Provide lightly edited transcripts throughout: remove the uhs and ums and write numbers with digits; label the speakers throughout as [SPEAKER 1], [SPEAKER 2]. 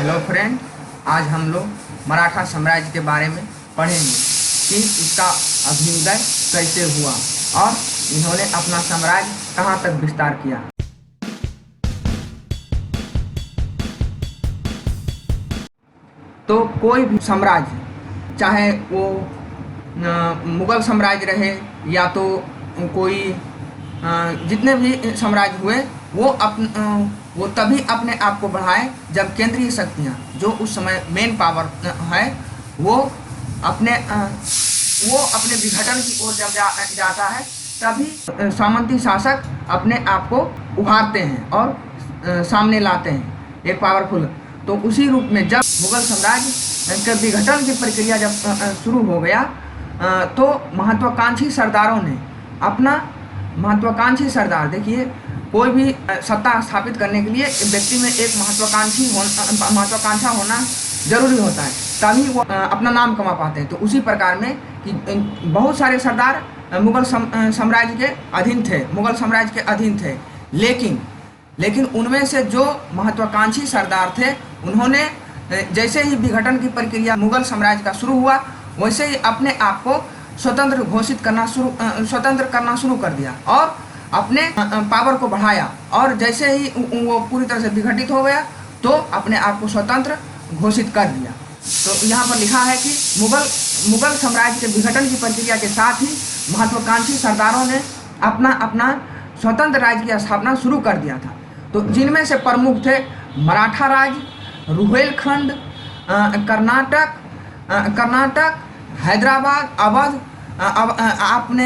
[SPEAKER 1] Hello friend, आज हम लोग मराठा साम्राज्य के बारे में पढ़ेंगे कि इसका अभ्युदय कैसे हुआ और इन्होंने अपना साम्राज्य कहाँ तक विस्तार किया। तो कोई भी साम्राज्य, चाहे वो मुगल साम्राज्य रहे या तो कोई जितने भी साम्राज्य हुए, वो तभी अपने आप को बढ़ाए जब केंद्रीय शक्तियाँ, जो उस समय मेन पावर है, वो अपने विघटन की ओर जब जाता है, तभी सामंती शासक अपने आप को उभारते हैं और सामने लाते हैं एक पावरफुल। तो उसी रूप में जब मुगल साम्राज्य के विघटन की प्रक्रिया जब शुरू हो गया, तो महत्वाकांक्षी सरदार, देखिए, कोई भी सत्ता स्थापित करने के लिए व्यक्ति में एक महत्वाकांक्षा होना जरूरी होता है, तभी वो अपना नाम कमा पाते हैं। तो उसी प्रकार में कि बहुत सारे सरदार मुगल साम्राज्य के अधीन थे, लेकिन उनमें से जो महत्वाकांक्षी सरदार थे, उन्होंने जैसे ही विघटन की प्रक्रिया मुगल साम्राज्य का शुरू हुआ, वैसे ही अपने आप को स्वतंत्र करना शुरू कर दिया और अपने पावर को बढ़ाया। और जैसे ही वो पूरी तरह से विघटित हो गया, तो अपने आप को स्वतंत्र घोषित कर दिया। तो यहाँ पर लिखा है कि मुगल साम्राज्य के विघटन की प्रक्रिया के साथ ही महत्वाकांक्षी सरदारों ने अपना स्वतंत्र राज्य की स्थापना शुरू कर दिया था। तो जिनमें से प्रमुख थे मराठा राज्य, रुहेलखंड, कर्नाटक, हैदराबाद, अवध। आपने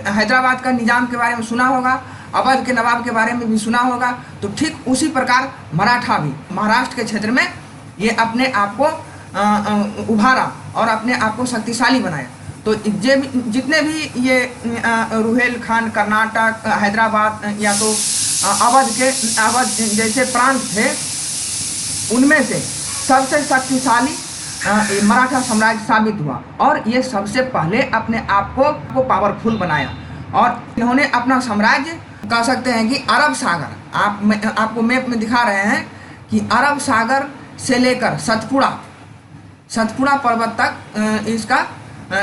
[SPEAKER 1] हैदराबाद का निजाम के बारे में सुना होगा, अवध के नवाब के बारे में भी सुना होगा। तो ठीक उसी प्रकार मराठा भी महाराष्ट्र के क्षेत्र में ये अपने आप को उभारा और अपने आप को शक्तिशाली बनाया। तो जितने भी ये रुहेलखंड, कर्नाटक, हैदराबाद या तो अवध जैसे प्रांत थे, उनमें से सबसे शक्तिशाली मराठा साम्राज्य साबित हुआ और ये सबसे पहले अपने आप को पावरफुल बनाया। और इन्होंने अपना साम्राज्य, कह सकते हैं कि अरब सागर, आपको मैप में दिखा रहे हैं कि अरब सागर से लेकर सतपुड़ा पर्वत तक इसका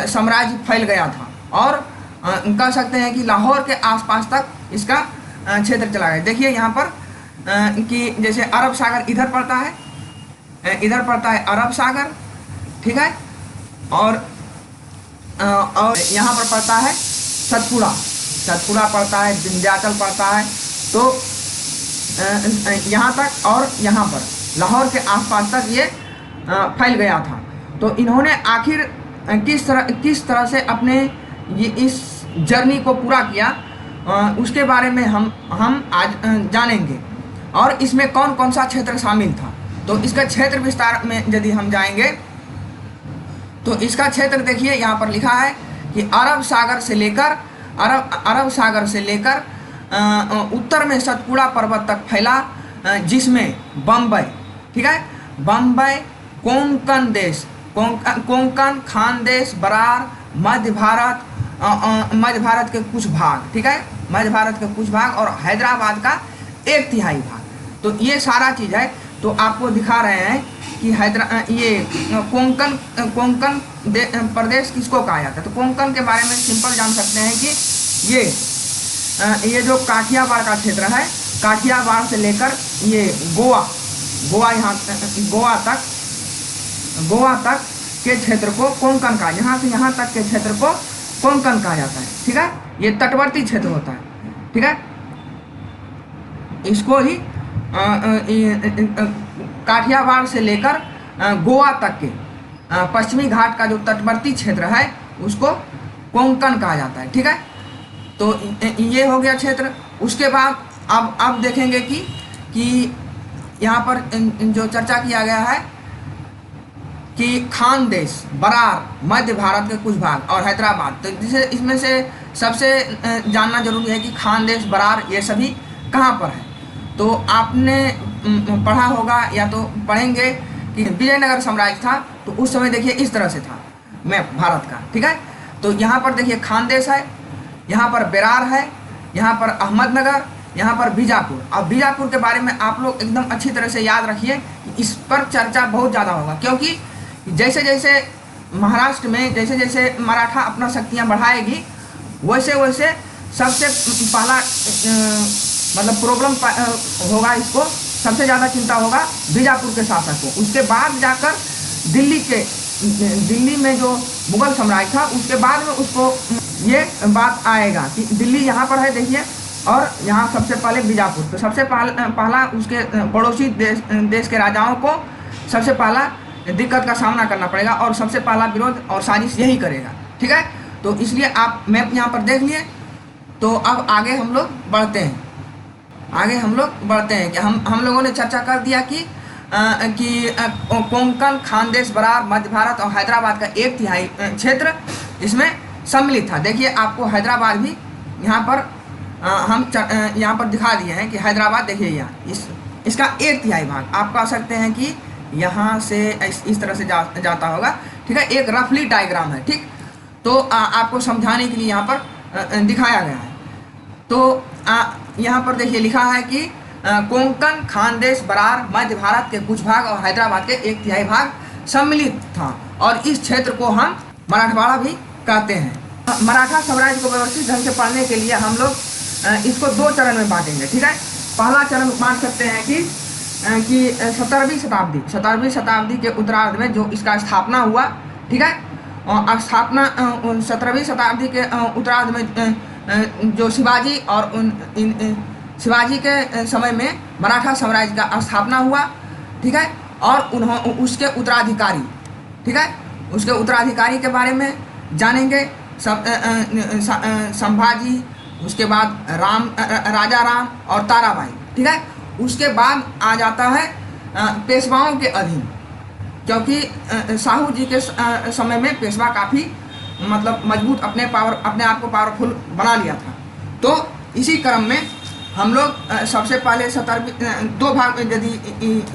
[SPEAKER 1] साम्राज्य फैल गया था और कह सकते हैं कि लाहौर के आसपास तक इसका क्षेत्र चला गया। देखिए यहाँ पर कि जैसे अरब सागर इधर पड़ता है अरब सागर, ठीक है, और यहाँ पर पड़ता है सतपुड़ा पड़ता है, विंध्याचल पड़ता है। तो यहाँ तक और यहाँ पर लाहौर के आसपास तक ये फैल गया था। तो इन्होंने आखिर किस तरह से अपने ये इस जर्नी को पूरा किया, उसके बारे में हम आज जानेंगे। और इसमें कौन कौन सा क्षेत्र शामिल था। तो इसका क्षेत्र विस्तार में यदि हम जाएंगे, तो इसका क्षेत्र देखिए यहाँ पर लिखा है कि अरब सागर से लेकर उत्तर में सतपुड़ा पर्वत तक फैला, जिसमें बम्बई, ठीक है, बम्बई, कोंकण, खानदेश, बरार, मध्य भारत के कुछ भाग, ठीक है, मध्य भारत के कुछ भाग और हैदराबाद का 1/3 भाग। तो ये सारा चीज़ है। तो आपको दिखा रहे हैं कि ये कोंकण प्रदेश किसको कहा जाता है। तो कोंकण के बारे में सिंपल जान सकते हैं कि ये जो काठियावाड़ का क्षेत्र है, काठियावाड़ से लेकर ये गोवा तक के क्षेत्र को कोंकण कहा, यहाँ से यहाँ तक के क्षेत्र को कोंकण कहा जाता है, ठीक है। ये तटवर्ती क्षेत्र होता है, ठीक है। इसको ही काठियावाड़ से लेकर गोवा तक के पश्चिमी घाट का जो तटवर्ती क्षेत्र है, उसको कोंकण कहा जाता है, ठीक है। तो ये हो गया क्षेत्र। उसके बाद अब देखेंगे कि यहाँ पर जो चर्चा किया गया है कि खानदेश, बरार, मध्य भारत के कुछ भाग और हैदराबाद। तो जिसे इसमें से सबसे जानना जरूरी है कि खानदेश, बरार, ये सभी कहाँ पर है। तो आपने पढ़ा होगा या तो पढ़ेंगे कि विजयनगर साम्राज्य था, तो उस समय देखिए इस तरह से था मैप भारत का, ठीक है। तो यहाँ पर देखिए खानदेश है, यहाँ पर बेरार है, यहाँ पर अहमदनगर, यहाँ पर बीजापुर। अब बीजापुर के बारे में आप लोग एकदम अच्छी तरह से याद रखिए, इस पर चर्चा बहुत ज़्यादा होगा, क्योंकि जैसे जैसे महाराष्ट्र में जैसे जैसे मराठा अपना शक्तियाँ बढ़ाएगी, वैसे वैसे सबसे पहला मतलब प्रॉब्लम होगा, इसको सबसे ज़्यादा चिंता होगा बीजापुर के शासक को। उसके बाद जाकर दिल्ली में जो मुगल साम्राज्य था, उसके बाद में उसको ये बात आएगा कि दिल्ली यहाँ पर है देखिए, और यहाँ सबसे पहले बीजापुर। तो सबसे पहला उसके पड़ोसी देश के राजाओं को सबसे पहला दिक्कत का सामना करना पड़ेगा, और सबसे पहला विरोध और साजिश यही करेगा। ठीक है, तो इसलिए आप मैप यहाँ पर देख लिए। तो अब आगे हम लोग बढ़ते हैं, कि हम लोगों ने चर्चा कर दिया कि कोंकण, खानदेश, बरार, मध्य भारत और हैदराबाद का 1/3 क्षेत्र इसमें सम्मिलित था। देखिए आपको हैदराबाद भी यहाँ पर हम यहाँ पर दिखा दिए हैं कि हैदराबाद देखिए यहाँ इसका 1/3 भाग आप कह सकते हैं कि यहाँ से इस तरह से जाता होगा। ठीक है, एक रफली डायग्राम है। ठीक, तो आपको समझाने के लिए यहाँ पर दिखाया गया है। तो यहाँ पर देखिए लिखा है कि कोंकण, खानदेश, बरार, मध्य भारत के कुछ भाग और हैदराबाद के 1/3 भाग सम्मिलित था, और इस क्षेत्र को हम मराठवाड़ा भी कहते हैं। मराठा साम्राज्य को व्यवस्थित ढंग से पढ़ने के लिए हम लोग इसको 2 चरण में बांटेंगे। ठीक है, पहला चरण बांट सकते हैं कि 17वीं शताब्दी के उत्तरार्ध में जो इसका स्थापना हुआ। ठीक है, और स्थापना 17वीं शताब्दी के उत्तरार्ध में जो शिवाजी और शिवाजी के समय में मराठा साम्राज्य का स्थापना हुआ। ठीक है, और उसके उत्तराधिकारी, ठीक है, उसके उत्तराधिकारी के बारे में जानेंगे। संभाजी, उसके बाद राजा राम और ताराबाई। ठीक है, उसके बाद आ जाता है पेशवाओं के अधीन, क्योंकि साहू जी के समय में पेशवा काफ़ी मतलब मजबूत अपने आप को पावरफुल बना लिया था। तो इसी क्रम में हम लोग सबसे पहले 2 भाग में यदि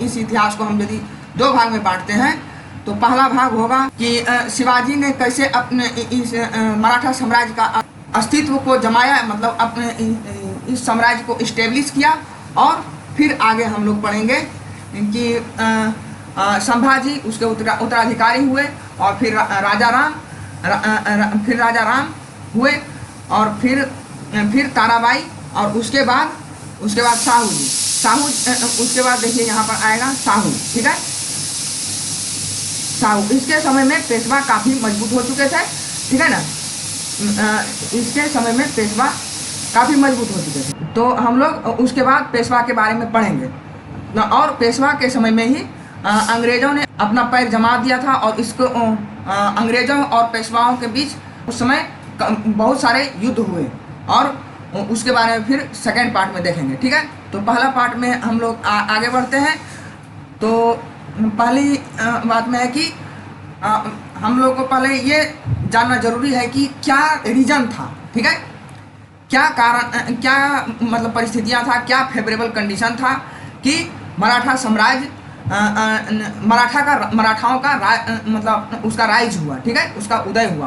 [SPEAKER 1] इस इतिहास को हम यदि 2 भाग में बांटते हैं, तो पहला भाग होगा कि शिवाजी ने कैसे अपने इस मराठा साम्राज्य का अस्तित्व को जमाया, मतलब अपने इस साम्राज्य को इस्टेब्लिश किया। और फिर आगे हम लोग पढ़ेंगे कि संभाजी उसके उत्तराधिकारी हुए, और फिर राजा राम हुए, और फिर ताराबाई, और उसके बाद साहू जी। उसके बाद देखिए यहाँ पर आएगा साहू। ठीक है, साहू, इसके समय में पेशवा काफ़ी मजबूत हो चुके थे। ठीक है ना, इसके समय में पेशवा काफ़ी मजबूत हो चुके थे। तो हम लोग उसके बाद पेशवा के बारे में पढ़ेंगे, और पेशवा के समय में ही अंग्रेज़ों ने अपना पैर जमा दिया था, और इसको अंग्रेज़ों और पेशवाओं के बीच उस समय बहुत सारे युद्ध हुए, और उसके बारे में फिर सेकेंड पार्ट में देखेंगे। ठीक है, तो पहला पार्ट में हम लोग आगे बढ़ते हैं। तो पहली बात में है कि हम लोग को पहले ये जानना जरूरी है कि क्या रीजन था। ठीक है, क्या कारण, क्या मतलब परिस्थितियाँ था, क्या फेवरेबल कंडीशन था कि मराठा साम्राज्य मराठाओं का मतलब उसका राइज हुआ। ठीक है, उसका उदय हुआ,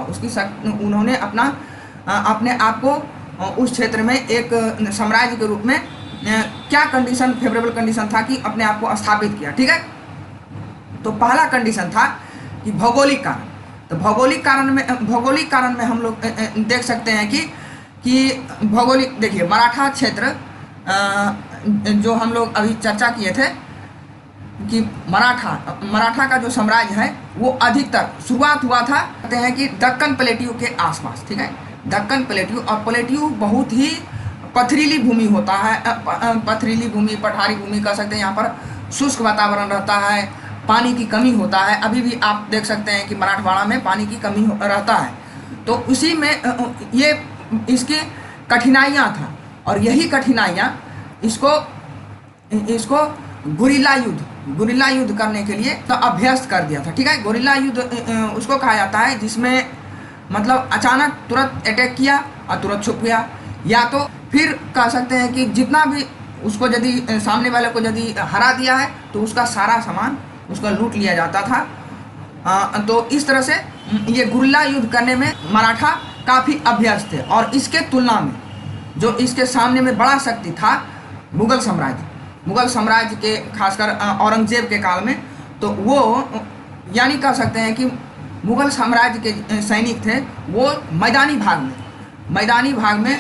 [SPEAKER 1] उन्होंने अपने आप को उस क्षेत्र में एक साम्राज्य के रूप में क्या कंडीशन, फेवरेबल कंडीशन था कि अपने आप को स्थापित किया। ठीक है, तो पहला कंडीशन था कि भौगोलिक कारण। तो भौगोलिक कारण में हम लोग देख सकते हैं कि भौगोलिक, देखिए मराठा क्षेत्र जो हम लोग अभी चर्चा किए थे कि मराठा का जो साम्राज्य है वो अधिकतर शुरुआत हुआ था, कहते हैं कि दक्कन प्लेट्यू के आसपास। ठीक है, दक्कन प्लेट्यू, और प्लेट्यू बहुत ही पथरीली भूमि होता है, पथरीली भूमि, पठारी भूमि कह सकते हैं। यहाँ पर शुष्क वातावरण रहता है, पानी की कमी होता है। अभी भी आप देख सकते हैं कि मराठवाड़ा में पानी की कमी रहता है। तो उसी में ये इसकी कठिनाइयाँ था, और यही कठिनाइयाँ इसको गुरिल्ला युद्ध करने के लिए तो अभ्यस्त कर दिया था। ठीक है, गुरिल्ला युद्ध उसको कहा जाता है जिसमें मतलब अचानक तुरंत अटैक किया और तुरंत छुप गया, या तो फिर कह सकते हैं कि जितना भी उसको यदि सामने वाले को यदि हरा दिया है तो उसका सारा सामान उसका लूट लिया जाता था। तो इस तरह से ये गुरिल्ला युद्ध करने में मराठा काफ़ी अभ्यस्त थे। और इसके तुलना में जो इसके सामने में बड़ा शक्ति था मुगल साम्राज्य के खासकर औरंगजेब के काल में, तो वो यानी कह सकते हैं कि मुगल साम्राज्य के सैनिक थे वो मैदानी भाग में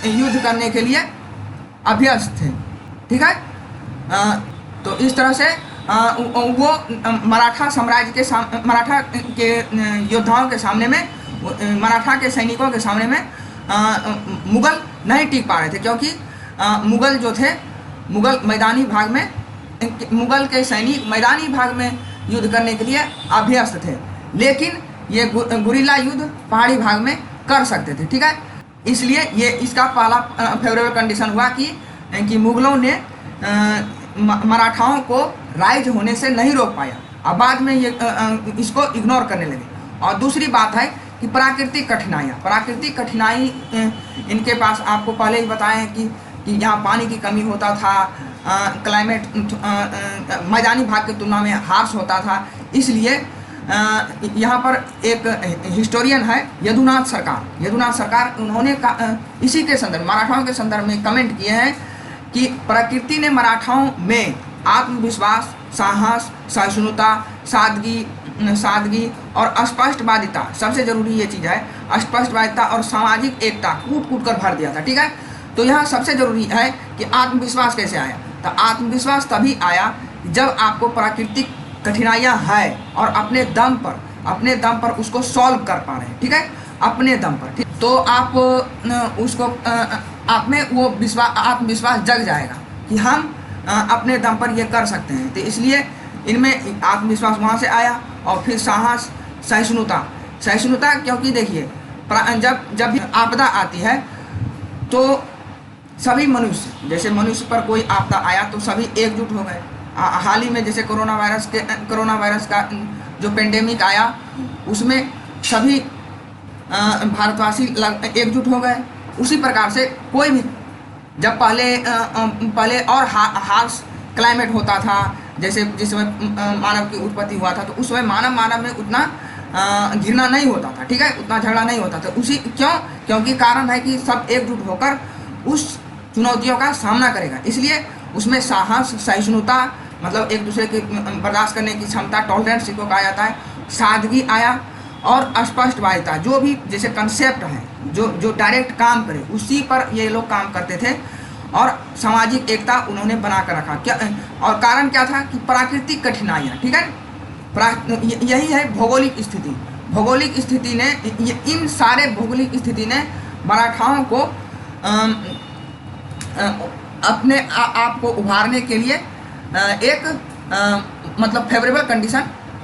[SPEAKER 1] युद्ध करने के लिए अभ्यस्त थे, ठीक है। तो इस तरह से वो मराठा के योद्धाओं के सामने में, मराठा के सैनिकों के सामने में मुगल नहीं टिक पा रहे थे, क्योंकि मुगल जो थे मुगल के सैनिक मैदानी भाग में युद्ध करने के लिए अभ्यस्त थे, लेकिन ये गुरिल्ला युद्ध पहाड़ी भाग में कर सकते थे, ठीक है। इसलिए ये इसका पहला फेवरेबल कंडीशन हुआ कि मुगलों ने मराठाओं को राइज होने से नहीं रोक पाया, और बाद में ये इसको इग्नोर करने लगे। और दूसरी बात है कि प्राकृतिक कठिनाई इनके पास, आपको पहले ही बताए हैं कि यहाँ पानी की कमी होता था, क्लाइमेट मैदानी भाग की तुलना में हार्श होता था। इसलिए यहाँ पर एक हिस्टोरियन है यदुनाथ सरकार, उन्होंने इसी के संदर्भ, मराठाओं के संदर्भ में कमेंट किए हैं कि प्रकृति ने मराठाओं में आत्मविश्वास, साहस, सहिष्णुता, सादगी और स्पष्टवादिता, सबसे जरूरी ये चीज़ है, स्पष्टवादिता और सामाजिक एकता कूट कर भर दिया था, ठीक है। तो यहाँ सबसे जरूरी है कि आत्मविश्वास कैसे आया। तो आत्मविश्वास तभी आया जब आपको प्राकृतिक कठिनाइयाँ है और अपने दम पर उसको सॉल्व कर पा रहे हैं, ठीक है, अपने दम पर, ठीक। तो आप उसको आप में वो आत्मविश्वास जग जाएगा कि हम अपने दम पर ये कर सकते हैं। तो इसलिए इनमें आत्मविश्वास वहाँ से आया। और फिर साहस, सहिष्णुता, क्योंकि देखिए जब भी आपदा आती है तो सभी मनुष्य, जैसे मनुष्य पर कोई आपदा आया तो सभी एकजुट हो गए। हाल ही में जैसे कोरोना वायरस का जो पेंडेमिक आया, उसमें सभी भारतवासी एकजुट हो गए। उसी प्रकार से कोई भी, जब पहले और हार्श क्लाइमेट होता था, जैसे जिस समय मानव की उत्पत्ति हुआ था, तो उस समय मानव में उतना घृणा नहीं होता था, ठीक है, उतना झगड़ा नहीं होता था। क्योंकि कारण है कि सब एकजुट होकर उस चुनौतियों का सामना करेगा। इसलिए उसमें साहस, सहिष्णुता, मतलब एक दूसरे की बर्दाश्त करने की क्षमता, टॉलरेंस को कहा जाता है, सादगी आया, और स्पष्टवादिता, जो भी जैसे कंसेप्ट है जो डायरेक्ट काम करे उसी पर ये लोग काम करते थे, और सामाजिक एकता उन्होंने बना कर रखा। क्या और कारण क्या था कि प्राकृतिक कठिनाइयाँ, ठीक है, यही है भौगोलिक स्थिति ने, इन सारे भौगोलिक स्थिति ने मराठाओं को अपने आप को उभारने के लिए एक मतलब फेवरेबल कंडीशन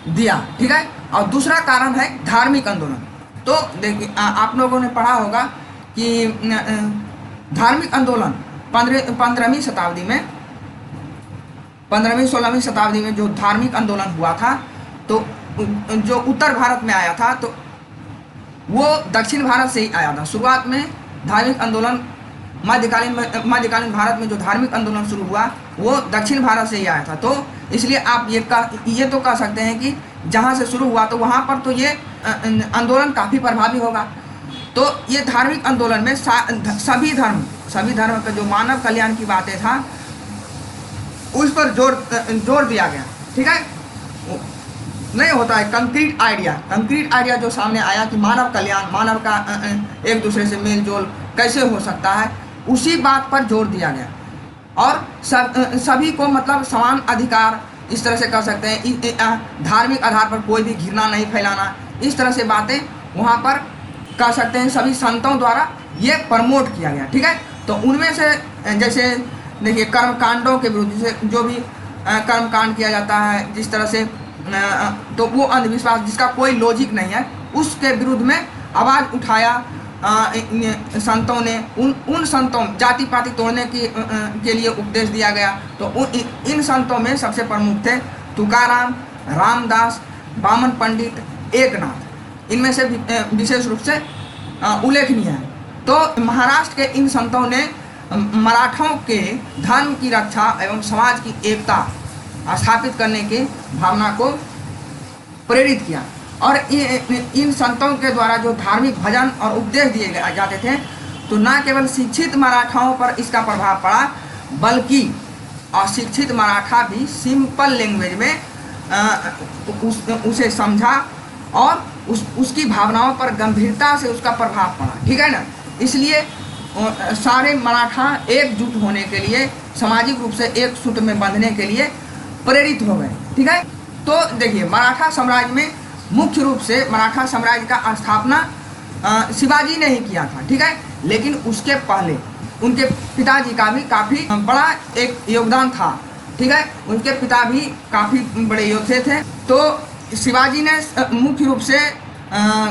[SPEAKER 1] दिया, ठीक है। और दूसरा कारण है धार्मिक आंदोलन। तो देखिए आप लोगों ने पढ़ा होगा कि धार्मिक आंदोलन 15वीं 16वीं शताब्दी में जो धार्मिक आंदोलन हुआ था, तो जो उत्तर भारत में आया था, तो वो दक्षिण भारत से ही आया था। शुरुआत में धार्मिक आंदोलन मध्यकालीन भारत में जो धार्मिक आंदोलन शुरू हुआ वो दक्षिण भारत से ही आया था। तो इसलिए आप ये तो कह सकते हैं कि जहाँ से शुरू हुआ तो वहाँ पर तो ये आंदोलन काफ़ी प्रभावी होगा। तो ये धार्मिक आंदोलन में सभी धर्म का जो मानव कल्याण की बातें था उस पर जोर दिया गया, ठीक है। नहीं होता है कंक्रीट आइडिया जो सामने आया कि मानव कल्याण, मानव का एक दूसरे से मेल जोल कैसे हो सकता है, उसी बात पर जोर दिया गया। और सभी को मतलब समान अधिकार, इस तरह से कह सकते हैं, धार्मिक आधार पर कोई भी घृणा नहीं फैलाना, इस तरह से बातें वहाँ पर कह सकते हैं सभी संतों द्वारा ये प्रमोट किया गया, ठीक है। तो उनमें से जैसे देखिए कर्मकांडों के विरुद्ध, जैसे जो भी कर्मकांड किया जाता है जिस तरह से, तो वो अंधविश्वास जिसका कोई लॉजिक नहीं है, उसके विरुद्ध में आवाज़ उठाया संतों ने। उन संतों, जाति पाति तोड़ने के लिए उपदेश दिया गया। तो इन संतों में सबसे प्रमुख थे तुकाराम, रामदास, बामन पंडित, एकनाथ, इनमें से विशेष रूप से उल्लेखनीय है। तो महाराष्ट्र के इन संतों ने मराठों के धर्म की रक्षा एवं समाज की एकता स्थापित करने की भावना को प्रेरित किया। और इन संतों के द्वारा जो धार्मिक भजन और उपदेश दिए जाते थे तो ना केवल शिक्षित मराठाओं पर इसका प्रभाव पड़ा, बल्कि अशिक्षित मराठा भी सिंपल लैंग्वेज में उसे समझा और उसकी भावनाओं पर गंभीरता से उसका प्रभाव पड़ा, ठीक है ना। इसलिए सारे मराठा एकजुट होने के लिए, सामाजिक रूप से एक सूत में बंधने के लिए प्रेरित हो गए, ठीक है। तो देखिए, मराठा साम्राज्य में मुख्य रूप से मराठा साम्राज्य का स्थापना शिवाजी ने ही किया था, ठीक है। लेकिन उसके पहले उनके पिताजी का भी काफ़ी बड़ा एक योगदान था, ठीक है। उनके पिता भी काफ़ी बड़े योद्धे थे। तो शिवाजी ने मुख्य रूप से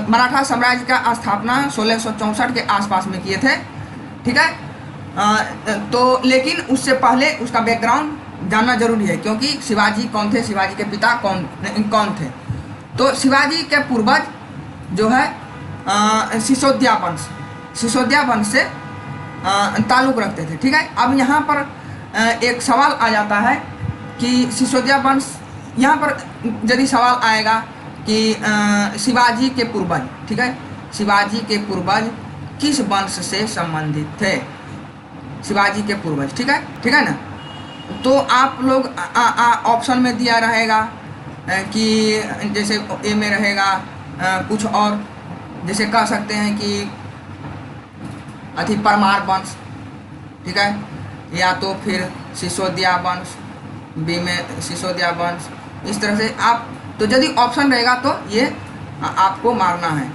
[SPEAKER 1] मराठा साम्राज्य का स्थापना 1664 के आसपास में किए थे, ठीक है। तो लेकिन उससे पहले उसका बैकग्राउंड जानना जरूरी है, क्योंकि शिवाजी कौन थे, शिवाजी के पिता कौन थे। तो शिवाजी के पूर्वज जो है सिसोदिया वंश से ताल्लुक़ रखते थे, ठीक है। अब यहाँ पर एक सवाल आ जाता है कि सिसोदिया वंश, यहाँ पर यदि सवाल आएगा कि शिवाजी के पूर्वज, ठीक है, शिवाजी के पूर्वज किस वंश से संबंधित थे, शिवाजी के पूर्वज, ठीक है ना। तो आप लोग ऑप्शन में दिया रहेगा कि जैसे ए में रहेगा कुछ और, जैसे कह सकते हैं कि अति परमार वंश, ठीक है, या तो फिर सिसोदिया वंश, बी में सिसोदिया वंश, इस तरह से आप, तो यदि ऑप्शन रहेगा तो ये आपको मारना है।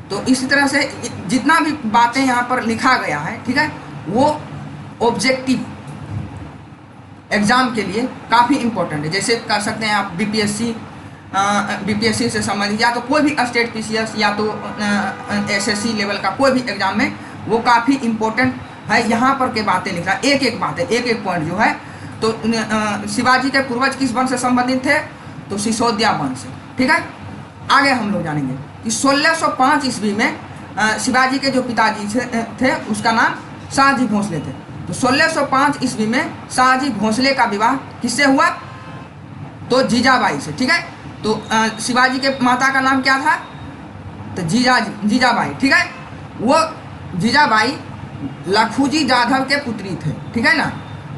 [SPEAKER 1] तो इसी तरह से जितना भी बातें यहाँ पर लिखा गया है, ठीक है, वो ऑब्जेक्टिव एग्ज़ाम के लिए काफ़ी इम्पोर्टेंट है। जैसे कह सकते हैं आप बीपीएससी से संबंधित, या तो कोई भी स्टेट पीसीएस या तो एसएससी लेवल का कोई भी एग्ज़ाम में वो काफ़ी इम्पोर्टेंट है। यहाँ पर के बातें लिख रहा है, एक एक पॉइंट जो है। तो शिवाजी के पूर्वज किस वंश से संबंधित थे, तो सिसोदिया वंश से, ठीक है। आगे हम लोग जानेंगे कि 1605 ईस्वी में शिवाजी के जो पिताजी थे उसका नाम शाहजी भोसले थे। तो 1605 ईस्वी में शाहजी भोसले का विवाह किससे हुआ, तो जीजाबाई से, ठीक है। तो शिवाजी के माता का नाम क्या था, तो जीजाबाई, ठीक है। वो जीजाबाई लखूजी जाधव के पुत्री थे, ठीक है ना,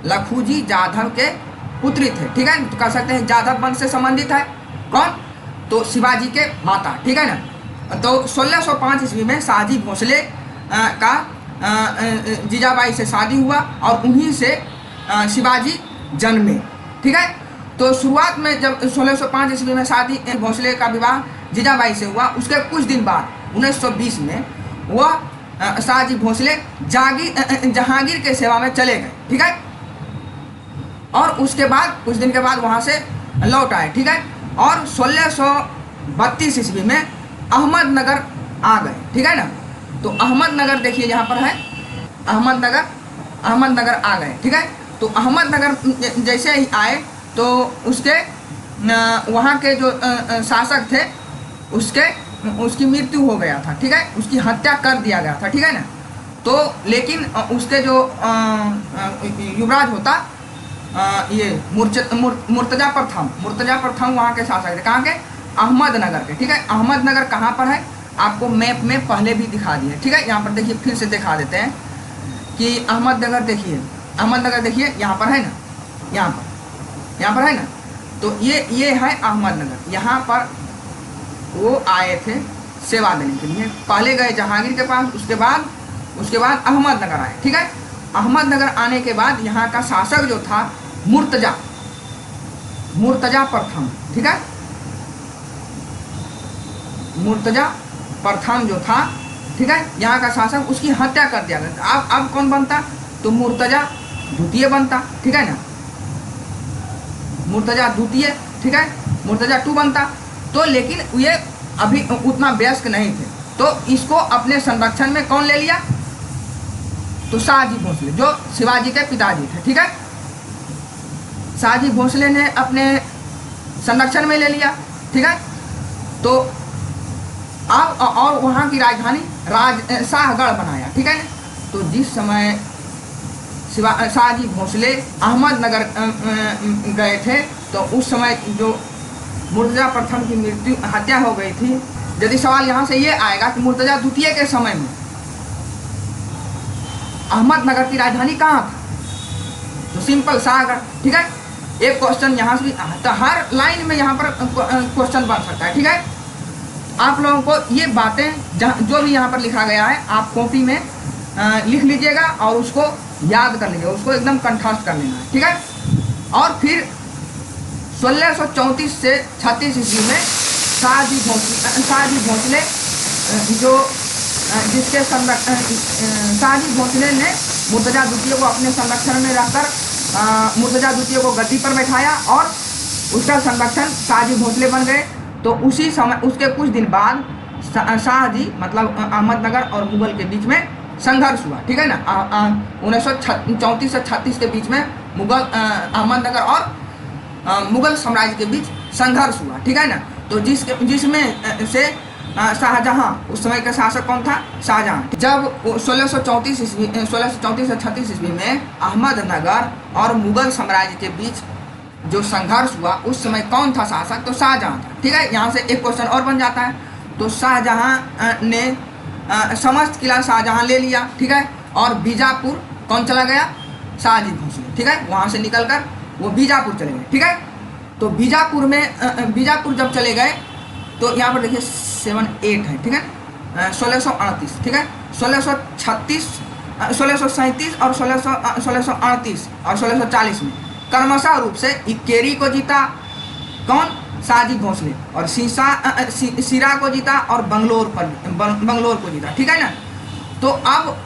[SPEAKER 1] लखूजी जाधव के पुत्री थे, ठीक है। तो कह सकते हैं जाधव वंश से संबंधित है कौन, तो शिवाजी के माता, ठीक है ना। तो 1605 ईस्वी में शाहजी भोसले का जीजाबाई से शादी हुआ और उन्हीं से शिवाजी जन्मे, ठीक है। तो शुरुआत में जब 1605 ईस्वी में शादी भोसले का विवाह जीजाबाई से हुआ, उसके कुछ दिन बाद 1920 में वह शाहजी भोसले जहांगीर के सेवा में चले गए, ठीक है। और उसके बाद कुछ दिन के बाद वहाँ से लौट आए, ठीक है। और 1632 ईस्वी में अहमदनगर आ गए, ठीक है ना। तो अहमदनगर देखिए यहाँ पर है, अहमदनगर आ गए, ठीक है। तो अहमदनगर जैसे ही आए तो उसके वहाँ के जो शासक थे उसकी मृत्यु हो गया था, ठीक है, उसकी हत्या कर दिया गया था, ठीक है ना। तो लेकिन उसके जो युवराज होता ये मुर्तजा प्रथम वहाँ के शासक थे, कहाँ के, अहमदनगर के, ठीक है। अहमदनगर कहाँ पर है, आपको मैप में पहले भी दिखा दिया, ठीक है। यहाँ पर देखिए, फिर से दिखा देते हैं कि अहमदनगर देखिए यहाँ पर है ना, यहाँ पर है ना। तो ये है अहमदनगर। यहाँ पर वो आए थे सेवा देने के लिए, पहले गए जहांगीर के पास, उसके बाद अहमदनगर आए, ठीक है। अहमदनगर आने के बाद यहाँ का शासक जो था मुर्तजा प्रथम, ठीक है, मुर्तजा प्रथम जो था, ठीक है, यहाँ का शासक, उसकी हत्या कर दिया गया। अब कौन बनता, तो मुर्तजा द्वितीय बनता, ठीक है ना, मुर्तजा द्वितीय, ठीक है, मुर्तजा 2 बनता। तो लेकिन ये अभी उतना वयस्क नहीं थे, तो इसको अपने संरक्षण में कौन ले लिया, तो शाहजी भोसले, जो शिवाजी के पिताजी थे, ठीक है। शाहजी भोसले ने अपने संरक्षण में ले लिया, ठीक है। तो अब और वहाँ की राजधानी शाहगढ़ बनाया, ठीक है ना। तो जिस समय शाहजी भोसले अहमदनगर गए थे, तो उस समय जो मुर्तजा प्रथम की हत्या हो गई थी। यदि सवाल यहाँ से ये आएगा कि मुर्तजा द्वितीय के समय में अहमदनगर की राजधानी कहाँ था? तो सिंपल शाहगढ़। ठीक है, एक क्वेश्चन यहाँ से भी, तो हर लाइन में यहाँ पर क्वेश्चन बन सकता है। ठीक है, आप लोगों को ये बातें जो भी यहाँ पर लिखा गया है आप कॉपी में लिख लीजिएगा और उसको याद कर लीजिएगा, उसको एकदम कंठस्थ कर लेना है। ठीक है, और फिर 1634 से 36 ईस्वी में शाहजी भोसले जो जिसके शाहजी भोसले ने मुर्तजा द्वितीय को अपने संरक्षण में रखकर मुर्तजा द्वितीय को गद्दी पर बैठाया और उसका संरक्षण शाहजी भोसले बन गए। तो उसी समय उसके कुछ दिन बाद शाहजी मतलब अहमदनगर और मुगल के बीच में संघर्ष हुआ। ठीक है ना, 1934 से 36 के बीच में मुगल अहमदनगर और मुगल साम्राज्य के बीच संघर्ष हुआ। ठीक है ना, तो जिसमें से शाहजहां, उस समय का शासक कौन था? शाहजहां। जब 1634 से 36 ईस्वी में अहमदनगर और मुगल साम्राज्य के बीच जो संघर्ष हुआ उस समय कौन था शासक? तो शाहजहां था। ठीक है, यहाँ से एक क्वेश्चन और बन जाता है। तो शाहजहां ने समस्त किला शाहजहां ले लिया। ठीक है, और बीजापुर कौन चला गया? शाहजी भोसले। ठीक है, वहाँ से निकलकर वो बीजापुर चले गए। ठीक है, तो बीजापुर जब चले गए तो यहाँ पर देखिए 78 है। ठीक है, 1638। ठीक है, 1637 और 1638 और 1640 में क्रमशः रूप से इक्केरी को जीता कौन? शाहजी भोसले, और सिरा को जीता और बंगलोर को जीता। ठीक है ना, तो अब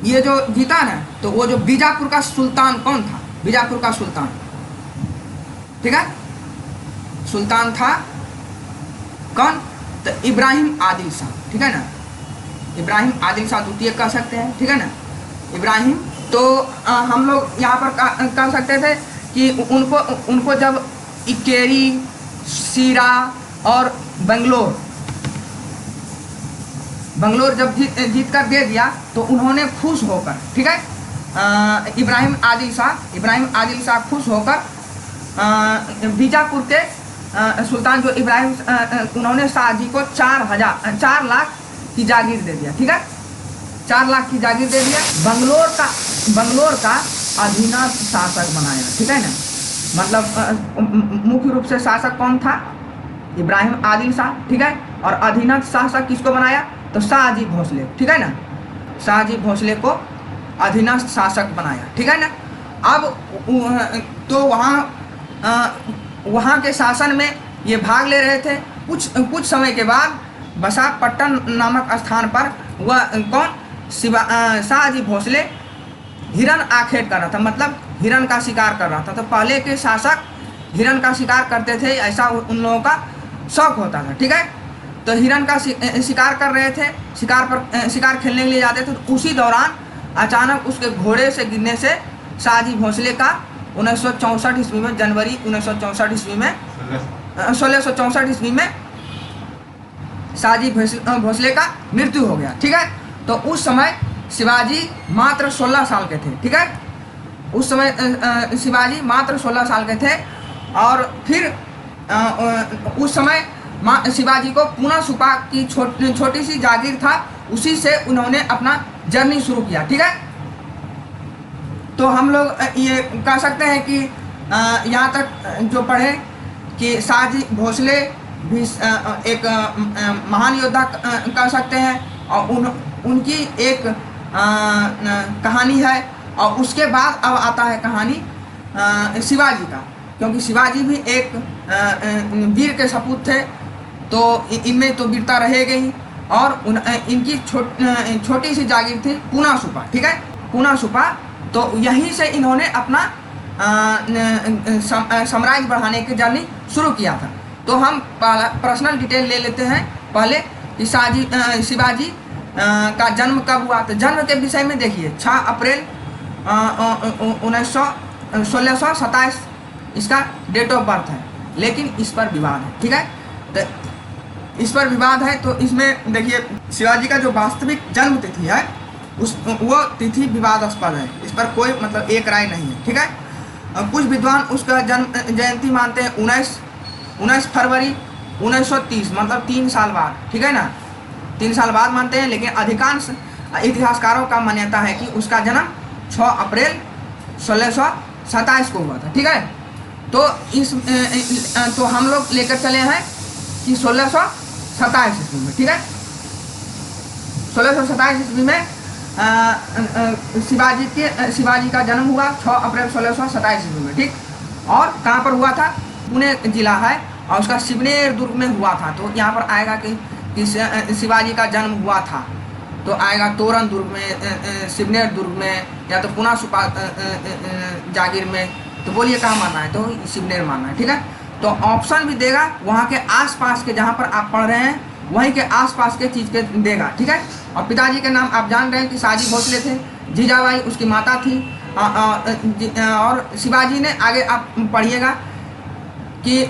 [SPEAKER 1] ये जो जीता ना, तो वो जो बीजापुर का सुल्तान कौन था? बीजापुर का सुल्तान, ठीक है, सुल्तान था कौन? तो इब्राहिम आदिल शाह। ठीक है ना, इब्राहिम आदिल शाह द्वितीय कह सकते हैं। ठीक है ना, इब्राहिम। तो हम लोग यहाँ पर कह सकते थे कि उनको जब इक्केरी, सीरा और बंगलोर जब जीत कर दे दिया तो उन्होंने खुश होकर, ठीक है, इब्राहिम आदिल शाह खुश होकर बीजापुर के सुल्तान जो इब्राहिम उन्होंने शाहजी को 4 लाख की जागीर दे दिया। ठीक है, 4 लाख की जागीर दे दिया। बंगलोर का अधीनस्थ शासक बनाया। ठीक है ना, मतलब मुख्य रूप से शासक कौन था? इब्राहिम आदिल शाह। ठीक है, और अधीनस्थ शासक किसको बनाया? तो शाहजी भोसले। ठीक है ना, शाहजी भोसले को अधीनस्थ शासक बनाया। ठीक है ना, अब तो वहाँ के शासन में ये भाग ले रहे थे। कुछ समय के बाद बसापट्टन नामक स्थान पर वह कौन? शाहजी भोसले हिरन आखेट कर रहा था, मतलब हिरन का शिकार कर रहा था। तो पहले के शासक हिरन का शिकार करते थे, ऐसा उन लोगों का शौक होता था। ठीक है, तो हिरन का शिकार कर रहे थे, शिकार खेलने के लिए जाते थे। तो उसी दौरान अचानक उसके घोड़े से गिरने से शाहजी भोसले का 1964 ईस्वी में, जनवरी 1964 ईस्वी में, 1664 ईस्वी में शाहजी भोसले का मृत्यु हो गया। ठीक है, तो उस समय शिवाजी मात्र 16 साल के थे। ठीक है, उस समय शिवाजी मात्र 16 साल के थे। और फिर उस समय शिवाजी को पुना सुपा की छोटी सी जागीर था, उसी से उन्होंने अपना जर्नी शुरू किया। ठीक है, तो हम लोग ये कह सकते हैं कि यहाँ तक जो पढ़े कि शाहजी भोसले भी एक महान योद्धा कह सकते हैं, और उनकी एक कहानी है। और उसके बाद अब आता है कहानी शिवाजी का, क्योंकि शिवाजी भी एक वीर के सपूत थे, तो इनमें तो वीरता रहेगी ही। और इनकी छोटी सी जागीर थी पुना सुपा। ठीक है, पुना सुपा, तो यहीं से इन्होंने अपना साम्राज्य बढ़ाने की जर्नी शुरू किया था। तो हम पर्सनल डिटेल ले लेते हैं पहले कि शिवाजी का जन्म कब हुआ। तो जन्म के विषय में देखिए 6 अप्रैल 1627 इसका डेट ऑफ बर्थ है, लेकिन इस पर विवाद है। ठीक है, तो इस पर विवाद है, तो इसमें देखिए शिवाजी का जो वास्तविक जन्म तिथि है वो तिथि विवादास्पद है, इस पर कोई मतलब एक राय नहीं है। ठीक है, कुछ विद्वान उसका जन्म जयंती मानते हैं 19 फरवरी 1930, मतलब 3 साल बाद। ठीक है ना, 3 साल बाद मानते हैं, लेकिन इतिहासकारों का मान्यता है कि उसका जन्म 6 अप्रैल 1627 को हुआ था। ठीक है, तो तो हम लोग लेकर चले हैं कि 1627 ईस्वी में। ठीक है, 1627 ईस्वी में शिवाजी का जन्म हुआ 6 अप्रैल 1627 ईस्वी में। ठीक, और कहाँ पर हुआ था? पुणे जिला है और उसका शिवनेर दुर्ग में हुआ था। तो यहाँ पर आएगा कि शिवाजी का जन्म हुआ था तो आएगा तोरण दुर्ग में, शिवनेर दुर्ग में, या तो पुना सुपा जागीर में। तो बोलिए कहाँ मानना है? तो शिवनेर मानना है। ठीक है, तो ऑप्शन भी देगा वहाँ के आसपास के, जहाँ पर आप पढ़ रहे हैं वहीं के आसपास के चीज़ के देगा। ठीक है, और पिताजी के नाम आप जान रहे हैं कि शाहजी भोसले थे, जीजाबाई उसकी माता थी, और शिवाजी ने, आगे आप पढ़िएगा कि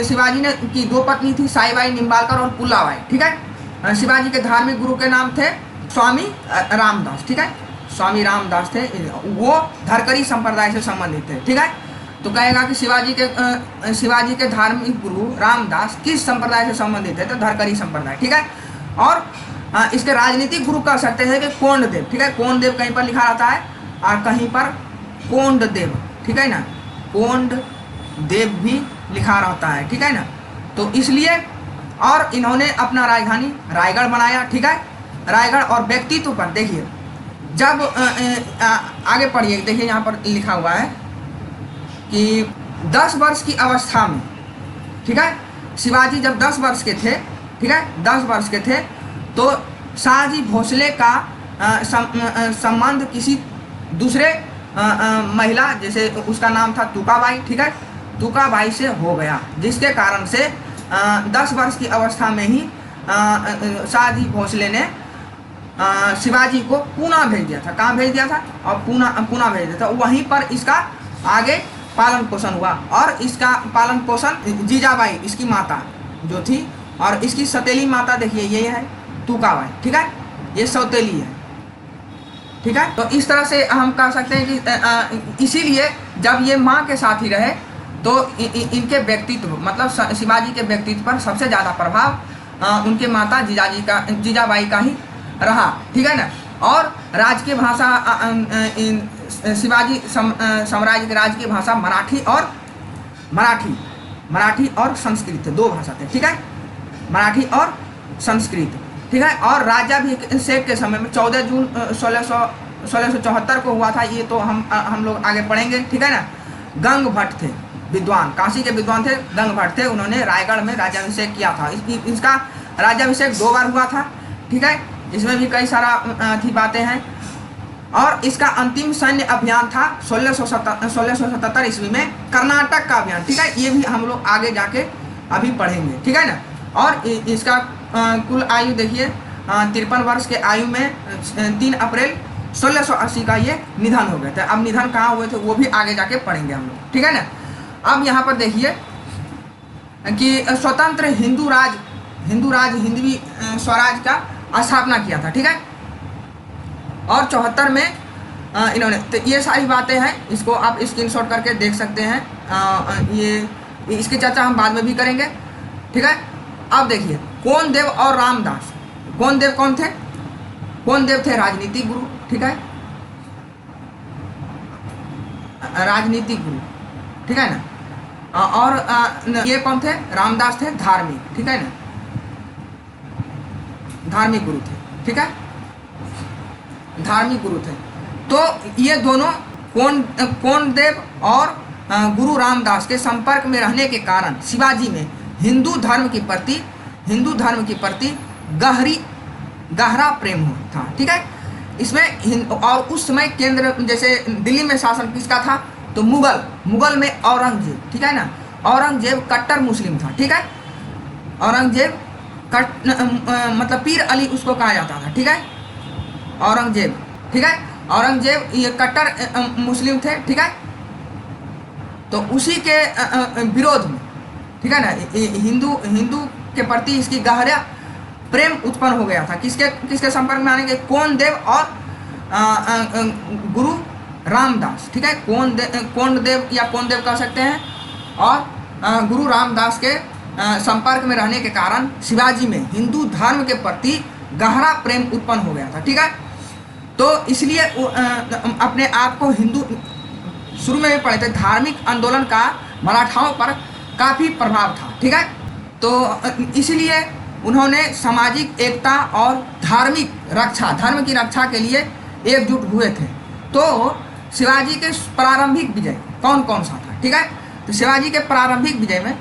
[SPEAKER 1] शिवाजी ने की 2 पत्नी थी, साईबाई निम्बालकर और पुल्लाबाई। ठीक है, शिवाजी के धार्मिक गुरु के नाम थे स्वामी रामदास। ठीक है, स्वामी रामदास थे, वो धरकरी संप्रदाय से संबंधित थे। ठीक है, तो कहेगा कि शिवाजी के धार्मिक गुरु रामदास किस संप्रदाय से संबंधित है? तो धरकरी संप्रदाय। ठीक है, और इसके राजनीतिक गुरु कह सकते हैं कि कोंडदेव। ठीक है, कोंडदेव कहीं पर लिखा रहता है और कहीं पर कोंडदेव। ठीक है ना, कोंडदेव भी लिखा रहता है। ठीक है ना, तो इसलिए, और इन्होंने अपना राजधानी रायगढ़ बनाया। ठीक है, रायगढ़। और व्यक्तित्व पर देखिए, जब आगे पढ़िए, देखिए यहाँ पर लिखा हुआ है कि 10 वर्ष की अवस्था में, ठीक है, शिवाजी जब 10 वर्ष के थे, ठीक है, 10 वर्ष के थे, तो शाहजी भोसले का संबंध किसी दूसरे महिला, जैसे उसका नाम था तुकाबाई, ठीक है, तुकाबाई से हो गया, जिसके कारण से 10 वर्ष की अवस्था में ही शाहजी भोसले ने शिवाजी को पूना भेज दिया था। कहाँ भेज दिया था? और पूना भेज दिया था। वहीं पर इसका आगे पालन पोषण हुआ, और इसका पालन पोषण जीजाबाई इसकी माता जो थी, और इसकी सौतेली माता देखिए ये है तुकाबाई। ठीक है, ये सौतेली है। ठीक है, तो इस तरह से हम कह सकते हैं कि इसीलिए जब ये माँ के साथ ही रहे तो इनके व्यक्तित्व, मतलब शिवाजी के व्यक्तित्व पर सबसे ज़्यादा प्रभाव उनके माता जीजाबाई का ही रहा। ठीक है ना, और राजकीय भाषा शिवाजी साम्राज्य के राजकीय भाषा मराठी और संस्कृत, 2 भाषा थे। ठीक है, मराठी और संस्कृत। ठीक है, और राज्याभिषेक के समय में 14 जून 1674 को हुआ था। ये तो हम लोग आगे पढ़ेंगे। ठीक है ना, गंग भट्ट थे विद्वान, काशी के विद्वान थे, गंग भट्ट थे, उन्होंने रायगढ़ में राज्याभिषेक किया था। इसका राज्याभिषेक 2 बार हुआ था। ठीक है, इसमें भी कई सारा थी बातें हैं। और इसका अंतिम सैन्य अभियान था 1677 ईस्वी में, कर्नाटक का अभियान। ठीक है, ये भी हम लोग आगे जाके अभी पढ़ेंगे। ठीक है ना, और इसका कुल आयु देखिए 53 वर्ष के आयु में 3 अप्रैल 1680 का ये निधन हो गए थे। अब निधन कहाँ हुए थे वो भी आगे जाके पढ़ेंगे हम लोग। ठीक है ना, अब यहाँ पर देखिए कि स्वतंत्र हिंदवी स्वराज का स्थापना किया था। ठीक है, और 74 में इन्होंने, तो ये सारी बातें हैं, इसको आप स्क्रीनशॉट करके देख सकते हैं। ये इसकी चर्चा हम बाद में भी करेंगे। ठीक है, अब देखिए कोंडदेव और रामदास। कोंडदेव कौन थे? कोंडदेव थे राजनीतिक गुरु। ठीक है, राजनीतिक गुरु। ठीक है ना, और ये कौन थे? रामदास थे धार्मिक। ठीक है ना, धार्मिक गुरु थे। ठीक है, धार्मिक गुरु थे। तो ये दोनों कोंडदेव और गुरु रामदास के संपर्क में रहने के कारण शिवाजी में हिंदू धर्म के प्रति गहरा प्रेम था। ठीक है, इसमें और उस समय केंद्र, जैसे दिल्ली में शासन किसका था? तो मुगल में औरंगजेब। ठीक है ना, औरंगजेब कट्टर मुस्लिम था। ठीक है, औरंगजेब मतलब पीर अली उसको कहा जाता था। ठीक है, औरंगजेब। ठीक है, औरंगजेब ये कट्टर मुस्लिम थे। ठीक है, तो उसी के विरोध में, ठीक है ना, हिंदू के प्रति इसकी गहरा प्रेम उत्पन्न हो गया था। किसके संपर्क में आने के? कोंडदेव और गुरु रामदास। ठीक है, कोंडदेव या कोंडदेव कह सकते हैं, और गुरु रामदास के संपर्क में रहने के कारण शिवाजी में हिंदू धर्म के प्रति गहरा प्रेम उत्पन्न हो गया था। ठीक है, तो इसलिए अपने आप को हिंदू, शुरू में भी पढ़े थे, धार्मिक आंदोलन का मराठाओं पर काफ़ी प्रभाव था, ठीक है। तो इसलिए उन्होंने सामाजिक एकता और धार्मिक रक्षा, धर्म की रक्षा के लिए एकजुट हुए थे। तो शिवाजी के प्रारंभिक विजय कौन कौन सा था, ठीक है। तो शिवाजी के प्रारंभिक विजय में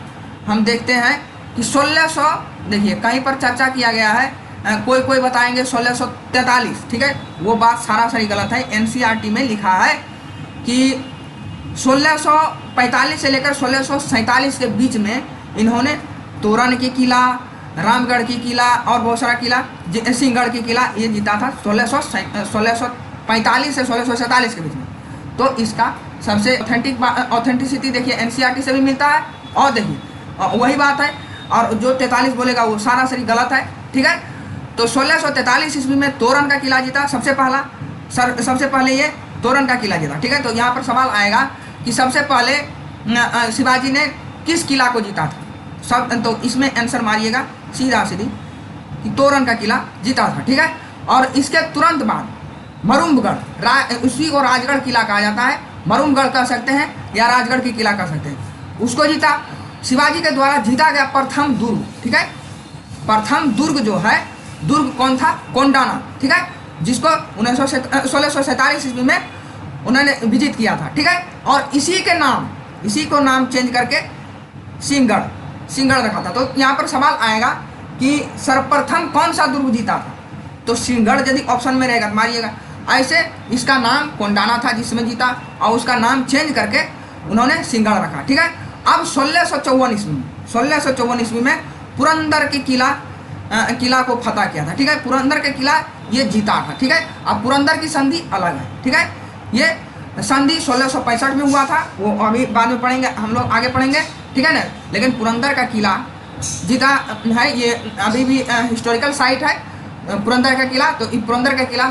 [SPEAKER 1] हम देखते हैं कि 1600, देखिए कहीं पर चर्चा किया गया है, कोई कोई बताएंगे 1643, ठीक है, वो बात सरासरी गलत है। एनसीईआरटी में लिखा है कि 1645 से लेकर 1647 के बीच में इन्होंने तोरण की किला, रामगढ़ की किला और बहुत सारा किला, सिंहगढ़ की किला, ये जीता था 1645 से 1647 के बीच में। तो इसका सबसे ऑथेंटिसिटी देखिए एनसीईआरटी से भी मिलता है, और देखिए वही बात है, और जो 43 बोलेगा वो सरासरी गलत है, ठीक है। तो 1643 ईस्वी में तोरण का किला जीता सबसे पहले ये तोरण का किला जीता, ठीक है। तो यहाँ पर सवाल आएगा कि सबसे पहले शिवाजी ने किस किला को जीता था, सब तो इसमें आंसर मारिएगा सीधा सीधी कि तोरण का किला जीता था, ठीक है। और इसके तुरंत बाद मरुमगढ़, उसी को राजगढ़ किला कहा जाता है, मरुमगढ़ कह सकते हैं या राजगढ़ की किला कह सकते हैं, उसको जीता। शिवाजी के द्वारा जीता गया प्रथम दुर्ग, ठीक है, प्रथम दुर्ग जो है, दुर्ग कौन था, कोंडाना, ठीक है, जिसको 1647 ईस्वी में उन्होंने विजित किया था, ठीक है। और इसी को नाम चेंज करके सिंहगढ़ रखा था। तो यहाँ पर सवाल आएगा कि सर्वप्रथम कौन सा दुर्ग जीता था, तो सिंहगढ़ यदि ऑप्शन में रहेगा तो मारिएगा। ऐसे इसका नाम कोंडाना था जिसमें जीता, और उसका नाम चेंज करके उन्होंने सिंहगढ़ रखा, ठीक है। अब 1654 ईस्वी में पुरंदर के किला को फतह किया था, ठीक है। पुरंदर के किला ये जीता था, ठीक है। अब पुरंदर की संधि अलग है, ठीक है। ये संधि 1665 में हुआ था, वो अभी बाद में पढ़ेंगे, हम लोग आगे पढ़ेंगे, ठीक है ना। लेकिन पुरंदर का किला जीता है, ये अभी भी हिस्टोरिकल साइट है पुरंदर का किला। तो पुरंदर का किला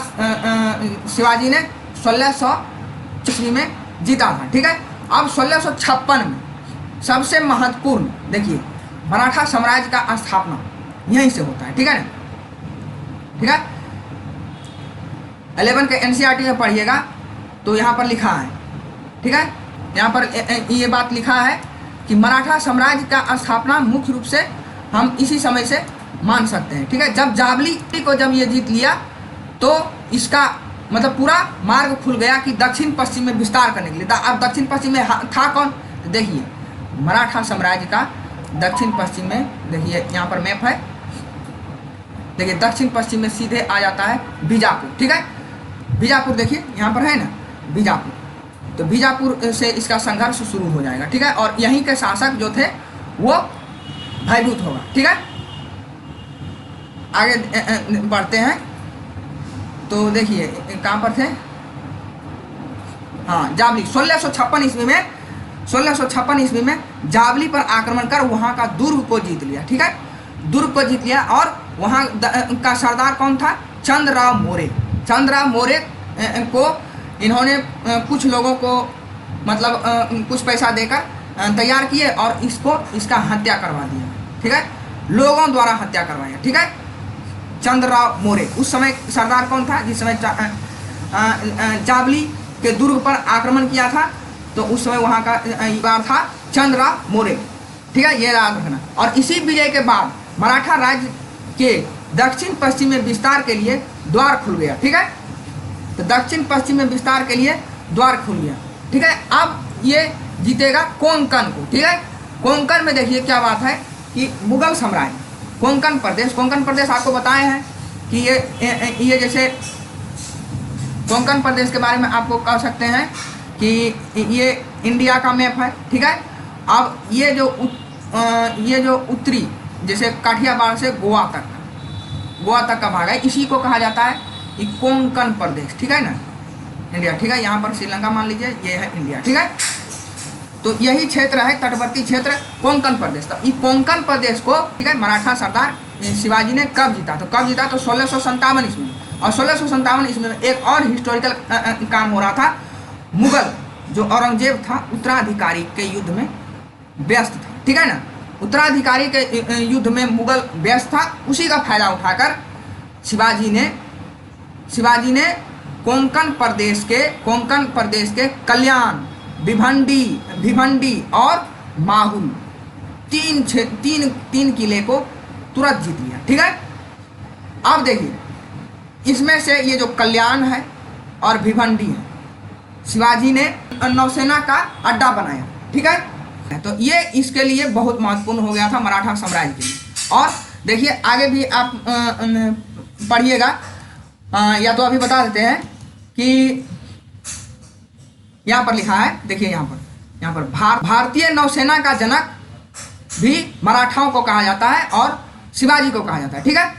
[SPEAKER 1] शिवाजी ने 1600 ईस्वी में जीता था, ठीक है। अब 1656 में सबसे महत्वपूर्ण, देखिए मराठा साम्राज्य का स्थापना यहीं से होता है, ठीक है ना, ठीक है। 11 के एनसीईआरटी में पढ़िएगा तो यहाँ पर लिखा है, ठीक है, यहाँ पर ये बात लिखा है कि मराठा साम्राज्य का स्थापना मुख्य रूप से हम इसी समय से मान सकते हैं, ठीक है। जब जावली को जब ये जीत लिया तो इसका मतलब पूरा मार्ग खुल गया कि दक्षिण पश्चिम में विस्तार करने के लिए। अब दक्षिण पश्चिम में था कौन, तो देखिए मराठा साम्राज्य का दक्षिण पश्चिम में, देखिए यहाँ पर मैप है, देखिए दक्षिण पश्चिम में सीधे आ जाता है बीजापुर, ठीक है। बीजापुर देखिए यहाँ पर है ना, बीजापुर, तो बीजापुर से इसका संघर्ष शुरू हो जाएगा, ठीक है। और यहीं के शासक जो थे वो भयभूत होगा, ठीक है। आगे बढ़ते हैं तो देखिए कहाँ पर थे, हाँ जावली। 1656 ईस्वी में जावली पर आक्रमण कर वहाँ का दुर्ग को जीत लिया, ठीक है, दुर्ग को जीत लिया। और वहाँ का सरदार कौन था, चंद्रराव मोरे को इन्होंने कुछ लोगों को मतलब कुछ पैसा देकर तैयार किए और इसका हत्या करवा दिया, ठीक है, लोगों द्वारा हत्या करवाया, ठीक है। चंद्रराव मोरे उस समय सरदार कौन था, जिस समय जावली के दुर्ग पर आक्रमण किया था, तो उस समय वहाँ का बार था चंद्रराव मोरे, ठीक है, ये याद रखना। और इसी विजय के बाद मराठा राज्य के दक्षिण पश्चिम में विस्तार के लिए द्वार खुल गया, ठीक है। तो दक्षिण पश्चिम में विस्तार के लिए द्वार खुल गया, ठीक है। अब ये जीतेगा कोंकण को, ठीक है। कोंकण में देखिए क्या बात है कि मुगल साम्राज्य, कोंकण प्रदेश आपको बताए हैं कि ये जैसे कोंकण प्रदेश के बारे में आपको कह सकते हैं कि ये इंडिया का मैप है, ठीक है। अब ये जो उत्तरी जैसे काठियावाड़ से गोवा तक का भाग है, इसी को कहा जाता है कि कोंकण प्रदेश, ठीक है ना, इंडिया, ठीक है। यहाँ पर श्रीलंका मान लीजिए, ये है इंडिया, ठीक है। तो यही क्षेत्र है तटवर्ती क्षेत्र कोंकण प्रदेश। तो इस कोंकण प्रदेश को, ठीक है, मराठा सरदार शिवाजी ने कब जीता, तो 1657 ईस्वी में। और 1657 ईस्वी में एक और हिस्टोरिकल काम हो रहा था, मुगल जो औरंगजेब था उत्तराधिकारी के युद्ध में व्यस्त था, ठीक है ना। उत्तराधिकारी के युद्ध में मुगल व्यस्त था, उसी का फायदा उठाकर शिवाजी ने कोंकण प्रदेश के कल्याण, भिवंडी और माहुल तीन किले को तुरंत जीत लिया। ठीक है, अब देखिए इसमें से ये जो कल्याण है और भिवंडी है, शिवाजी ने नौसेना का अड्डा बनाया। ठीक है, तो ये इसके लिए बहुत महत्वपूर्ण हो गया था मराठा साम्राज्य के लिए। और देखिए आगे भी आप पढ़िएगा, या तो अभी बता देते हैं कि यहाँ पर लिखा है, देखिए यहाँ पर भारतीय नौसेना का जनक भी मराठाओं को कहा जाता है और शिवाजी को कहा जाता है। ठीक है,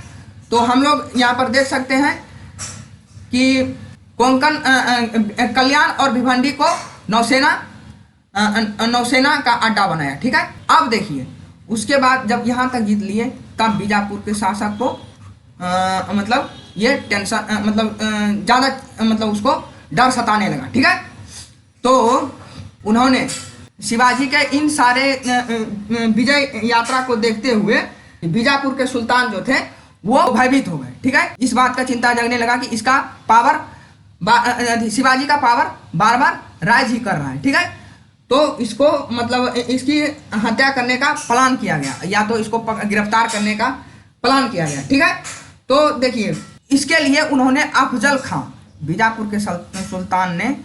[SPEAKER 1] तो हम लोग यहाँ पर देख सकते हैं कि कोंकण, कल्याण और भिवंडी को नौसेना का अड्डा बनाया। ठीक है, अब देखिए उसके बाद जब यहाँ तक जीत लिए तब बीजापुर के शासक को मतलब ये टेंशन ज़्यादा उसको डर सताने लगा। ठीक है, तो उन्होंने शिवाजी के इन सारे विजय यात्रा को देखते हुए बीजापुर के सुल्तान जो थे वो भयभीत हो गए। ठीक है, इस बात का चिंता जगने लगा कि इसका पावर, शिवाजी का पावर बार बार राइज ही कर रहा है। ठीक है, तो इसको इसकी हत्या करने का प्लान किया गया, या तो इसको गिरफ्तार करने का प्लान किया गया। ठीक है, तो देखिए इसके लिए उन्होंने अफजल खां, बीजापुर के सुल्तान ने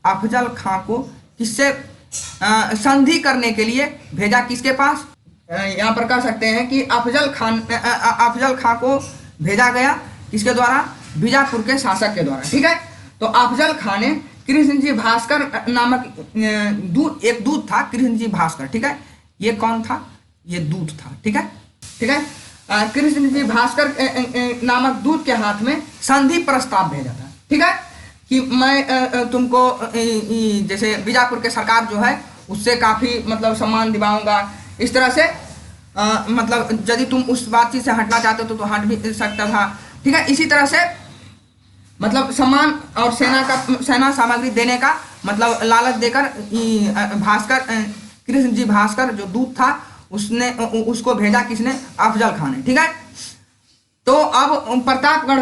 [SPEAKER 1] अफजल खां को किससे संधि करने के लिए भेजा, किसके पास, यहाँ पर कह सकते हैं कि अफजल खां को भेजा गया, किसके द्वारा, बीजापुर के शासक के द्वारा। ठीक है, तो अफजल खां ने कृष्णजी भास्कर नामक एक दूत था, कृष्णजी भास्कर। ठीक है, ये कौन था, ये दूत था। ठीक है, कृष्णजी भास्कर नामक दूत के हाथ में संधि प्रस्ताव भेजा था। ठीक है, कि मैं तुमको जैसे बीजापुर के सरकार जो है उससे काफ़ी सम्मान दिवाऊंगा, इस तरह से यदि तुम उस बातचीत से हटना चाहते हो तो हट भी सकता था। ठीक है, इसी तरह से सम्मान और सेना सामग्री देने का लालच देकर कृष्णजी भास्कर जो दूत था उसको भेजा, किसने, अफजल खान ने। ठीक है, तो अब प्रतापगढ़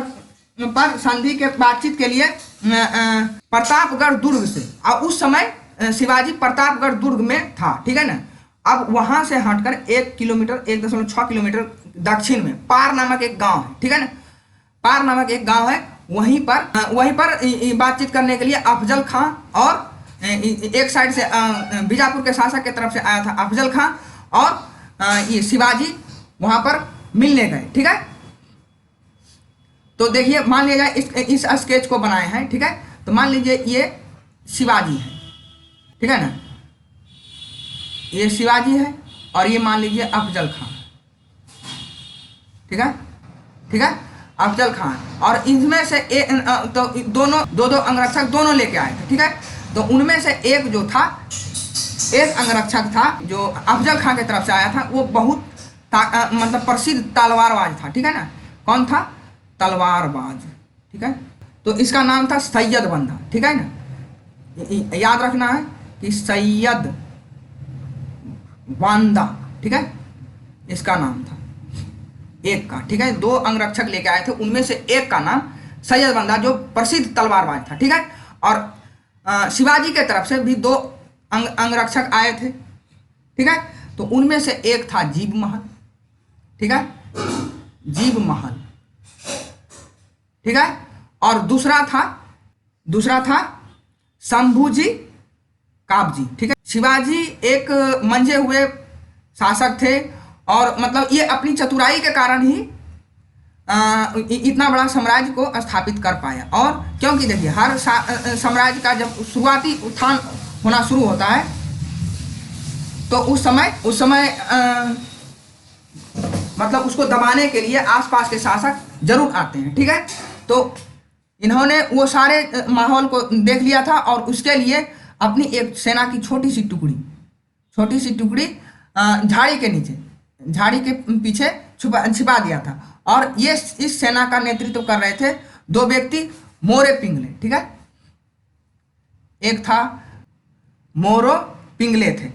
[SPEAKER 1] पर संधि के बातचीत के लिए प्रतापगढ़ दुर्ग से, और उस समय शिवाजी प्रतापगढ़ दुर्ग में था। ठीक है ना, अब वहां से हटकर 1.6 किलोमीटर दक्षिण में पार नामक एक गांव है। ठीक है ना, पार नामक एक गांव है, वहीं पर बातचीत करने के लिए अफजल खां और एक साइड से बीजापुर के शासक की तरफ से आया था अफजल खां और ये शिवाजी वहां पर मिलने गए। ठीक है, तो देखिए मान लिया जाए इस स्केच को बनाए हैं। ठीक है, तो मान लीजिए ये शिवाजी है। ठीक है ना, ये शिवाजी है और ये मान लीजिए अफजल खां। ठीक है, अफजल खान, और इनमें से तो दो अंगरक्षक दोनों लेके आए थे। ठीक है, तो उनमें से एक जो था, एक अंगरक्षक था जो अफजल खान की तरफ से आया था, वो बहुत प्रसिद्ध तलवारबाज था। ठीक है ना, कौन था, तलवारबाज। ठीक है, तो इसका नाम था सैयद बंदा। ठीक है ना, याद रखना है कि सैयद बांदा। ठीक है, इसका नाम था एक का। ठीक है, 2 अंगरक्षक लेके आए थे, उनमें से एक का नाम सैयद बंदा जो प्रसिद्ध तलवारबाज था। ठीक है, और शिवाजी के तरफ से भी 2 अंगरक्षक आए थे। ठीक है, तो उनमें से एक था जीव महल। ठीक है, जीव महल। ठीक है, और दूसरा था शंभूजी काबजी। ठीक है, शिवाजी एक मंझे हुए शासक थे और ये अपनी चतुराई के कारण ही इतना बड़ा साम्राज्य को स्थापित कर पाया। और क्योंकि देखिए हर साम्राज्य का जब शुरुआती उत्थान होना शुरू होता है तो उस समय उसको दबाने के लिए आसपास के शासक जरूर आते हैं। ठीक है, तो इन्होंने वो सारे माहौल को देख लिया था और उसके लिए अपनी एक सेना की छोटी सी टुकड़ी झाड़ी के नीचे, झाड़ी के पीछे छिपा दिया था। और ये इस सेना का नेतृत्व कर रहे थे 2 व्यक्ति, मोरे पिंगले। ठीक है, एक था मोरो पिंगले थे,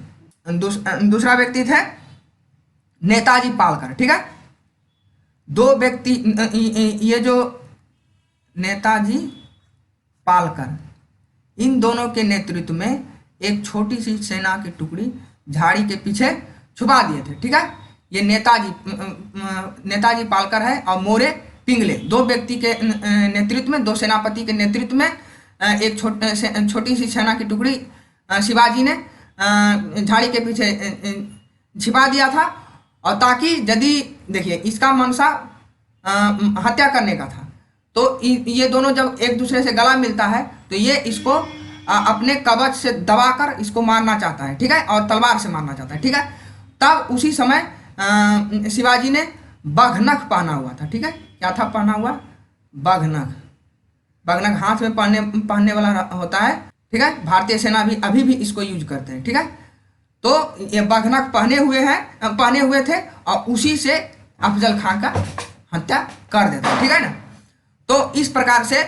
[SPEAKER 1] दूसरा व्यक्ति थे नेताजी पालकर। ठीक है, 2 व्यक्ति, ये जो नेताजी पालकर, इन दोनों के नेतृत्व में एक छोटी सी सेना की टुकड़ी झाड़ी के पीछे छुपा दिए थे। ठीक है, ये नेताजी पालकर है और मोरे पिंगले, दो व्यक्ति के नेतृत्व में, दो सेनापति के नेतृत्व में एक छोटी सी सेना की टुकड़ी शिवाजी ने झाड़ी के पीछे छिपा दिया था। और ताकि यदि देखिए इसका मंशा हत्या करने का था, तो ये दोनों जब एक दूसरे से गला मिलता है तो ये इसको अपने कवच से दबाकर इसको मारना चाहता है। ठीक है, और तलवार से मारना चाहता है। ठीक है, तब उसी समय शिवाजी ने बघनख पहना हुआ था। ठीक है, क्या था पहना हुआ? बघनख। बघनख हाथ में पहनने वाला होता है। ठीक है, भारतीय सेना भी अभी भी इसको यूज करते हैं। ठीक है, तो ये बघनख पहने हुए थे और उसी से अफजल खां का हत्या कर देता। ठीक है ना, तो इस प्रकार से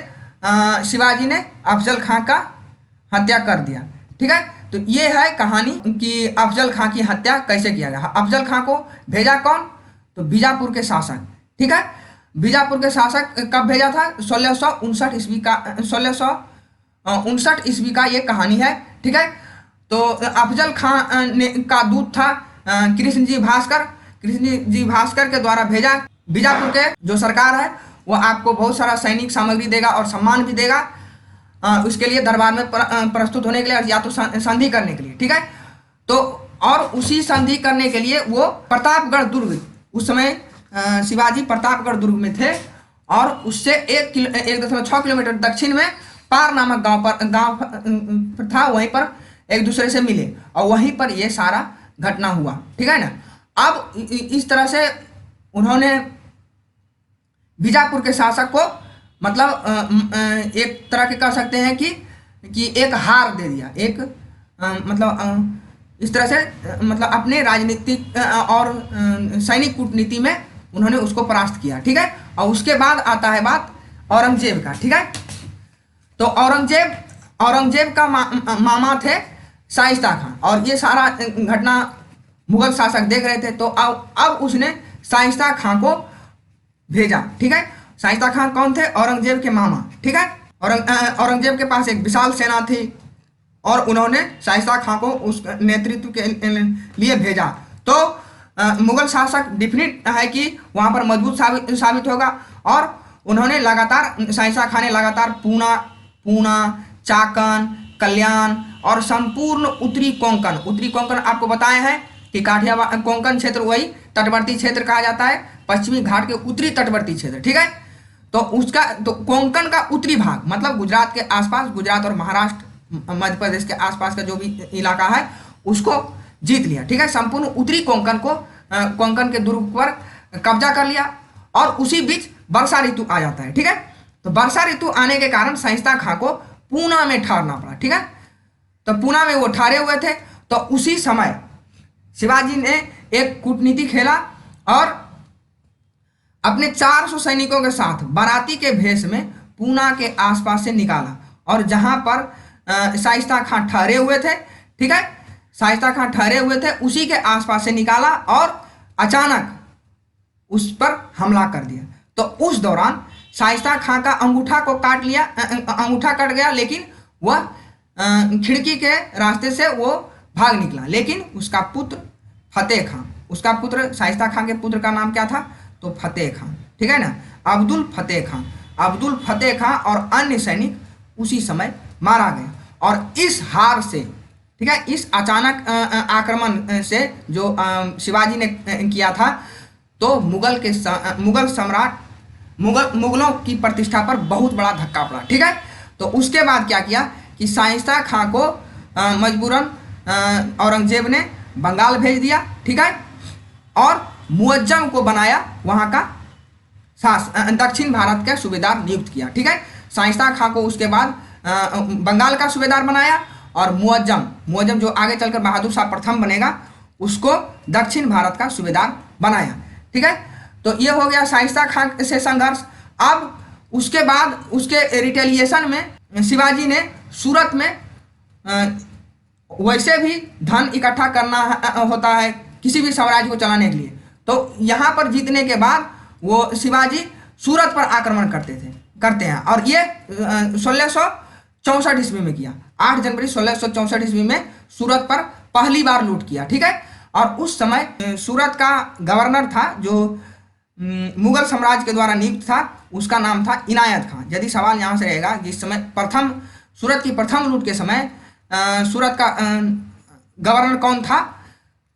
[SPEAKER 1] शिवाजी ने अफजल खां का हत्या कर दिया। ठीक है, तो ये है कहानी कि अफजल खां की हत्या कैसे किया गया। अफजल खां को भेजा कौन? तो बीजापुर के शासक। ठीक है, बीजापुर के शासक कब भेजा था? 1659 ईस्वी का 1659 ईस्वी का ये कहानी है। ठीक है, तो अफजल खां का दूत था कृष्णजी भास्कर। कृष्णजी भास्कर के द्वारा भेजा। बीजापुर के जो सरकार है वो आपको बहुत सारा सैनिक सामग्री देगा और सम्मान भी देगा उसके लिए, दरबार में प्रस्तुत होने के लिए या तो संधि करने के लिए। ठीक है, तो और उसी संधि करने के लिए वो प्रतापगढ़ दुर्ग, उस समय शिवाजी प्रतापगढ़ दुर्ग में थे और उससे 1.6 किलोमीटर दक्षिण में पार नामक गांव था, वहीं पर एक दूसरे से मिले और वहीं पर ये सारा घटना हुआ। ठीक है ना, अब इस तरह से उन्होंने बीजापुर के शासक को मतलब एक तरह के कह सकते हैं कि एक हार दे दिया, एक मतलब इस तरह से मतलब अपने राजनीतिक और सैनिक कूटनीति में उन्होंने उसको परास्त किया। ठीक है, और उसके बाद आता है बात औरंगजेब का। ठीक है, तो औरंगजेब का मामा थे शाइस्ता खां और ये सारा घटना मुगल शासक देख रहे थे, तो अब उसने शाइस्ता खां को भेजा। ठीक है, शाइस्ता खां कौन थे? औरंगजेब के मामा। ठीक है, औरंगजेब के पास एक विशाल सेना थी और उन्होंने शाइस्ता खां को उस नेतृत्व के लिए भेजा। तो मुगल शासक डिफिनिट है कि वहाँ पर मजबूत साबित होगा और उन्होंने लगातार, शाइस्ता खां ने लगातार पूना, चाकन, कल्याण और संपूर्ण उत्तरी कोंकण आपको बताए हैं कि काठियावाड़ कोंकण क्षेत्र वही तटवर्ती क्षेत्र कहा जाता है, पश्चिमी घाट के उत्तरी तटवर्ती क्षेत्र। ठीक है, तो कोंकण का उत्तरी भाग मतलब गुजरात के आसपास, गुजरात और महाराष्ट्र, मध्य प्रदेश के आसपास का जो भी इलाका है उसको जीत लिया। ठीक है, संपूर्ण उत्तरी कोंकण के दुर्ग पर कब्जा कर लिया और उसी बीच वर्षा ऋतु आ जाता है। ठीक है, तो वर्षा ऋतु आने के कारण शाइस्ता खां को पूना में ठहरना पड़ा। ठीक है, तो पूना में वो ठहरे हुए थे। तो उसी समय शिवाजी ने एक कूटनीति खेला और अपने 400 सैनिकों के साथ बाराती के भेष में पूना के आसपास से निकाला और जहां पर शाइस्ता खां ठहरे हुए थे। ठीक है, शाइस्ता खां ठहरे हुए थे उसी के आसपास से निकाला और अचानक उस पर हमला कर दिया। तो उस दौरान शाइस्ता खां का अंगूठा कट गया, लेकिन वह खिड़की के रास्ते से वो भाग निकला। लेकिन उसका पुत्र फतेह खां, उसका पुत्र शाइस्ता खां के पुत्र का नाम क्या था? तो फतेह खां। ठीक है ना, अब्दुल फतेह खां और अन्य सैनिक उसी समय मारा गया। और इस हार से, ठीक है, इस अचानक आक्रमण से जो शिवाजी ने किया था, तो मुगलों की प्रतिष्ठा पर बहुत बड़ा धक्का पड़ा। ठीक है, तो उसके बाद क्या किया कि शाइस्ता खां को मजबूरन औरंगजेब ने बंगाल भेज दिया। ठीक है, और मुअज्जम को बनाया वहाँ का दक्षिण भारत का सूबेदार नियुक्त किया। ठीक है, शाइस्ता खां को उसके बाद बंगाल का सूबेदार बनाया और मुअज्जम जो आगे चलकर बहादुर शाह प्रथम बनेगा उसको दक्षिण भारत का सूबेदार बनाया। ठीक है, तो ये हो गया शाइस्ता खां से संघर्ष। अब उसके बाद उसके रिटेलिएशन में शिवाजी ने सूरत में वैसे भी धन इकट्ठा करना होता है किसी भी साम्राज्य को चलाने के लिए, तो यहाँ पर जीतने के बाद वो शिवाजी सूरत पर आक्रमण करते हैं और ये 1664 ईस्वी में किया। 8 जनवरी 1664 ईस्वी में सूरत पर पहली बार लूट किया, ठीक है। और उस समय सूरत का गवर्नर था जो मुगल साम्राज्य के द्वारा नियुक्त था, उसका नाम था इनायत खां। यदि सवाल यहाँ से रहेगा कि इस समय सूरत की प्रथम लूट के समय सूरत का गवर्नर कौन था,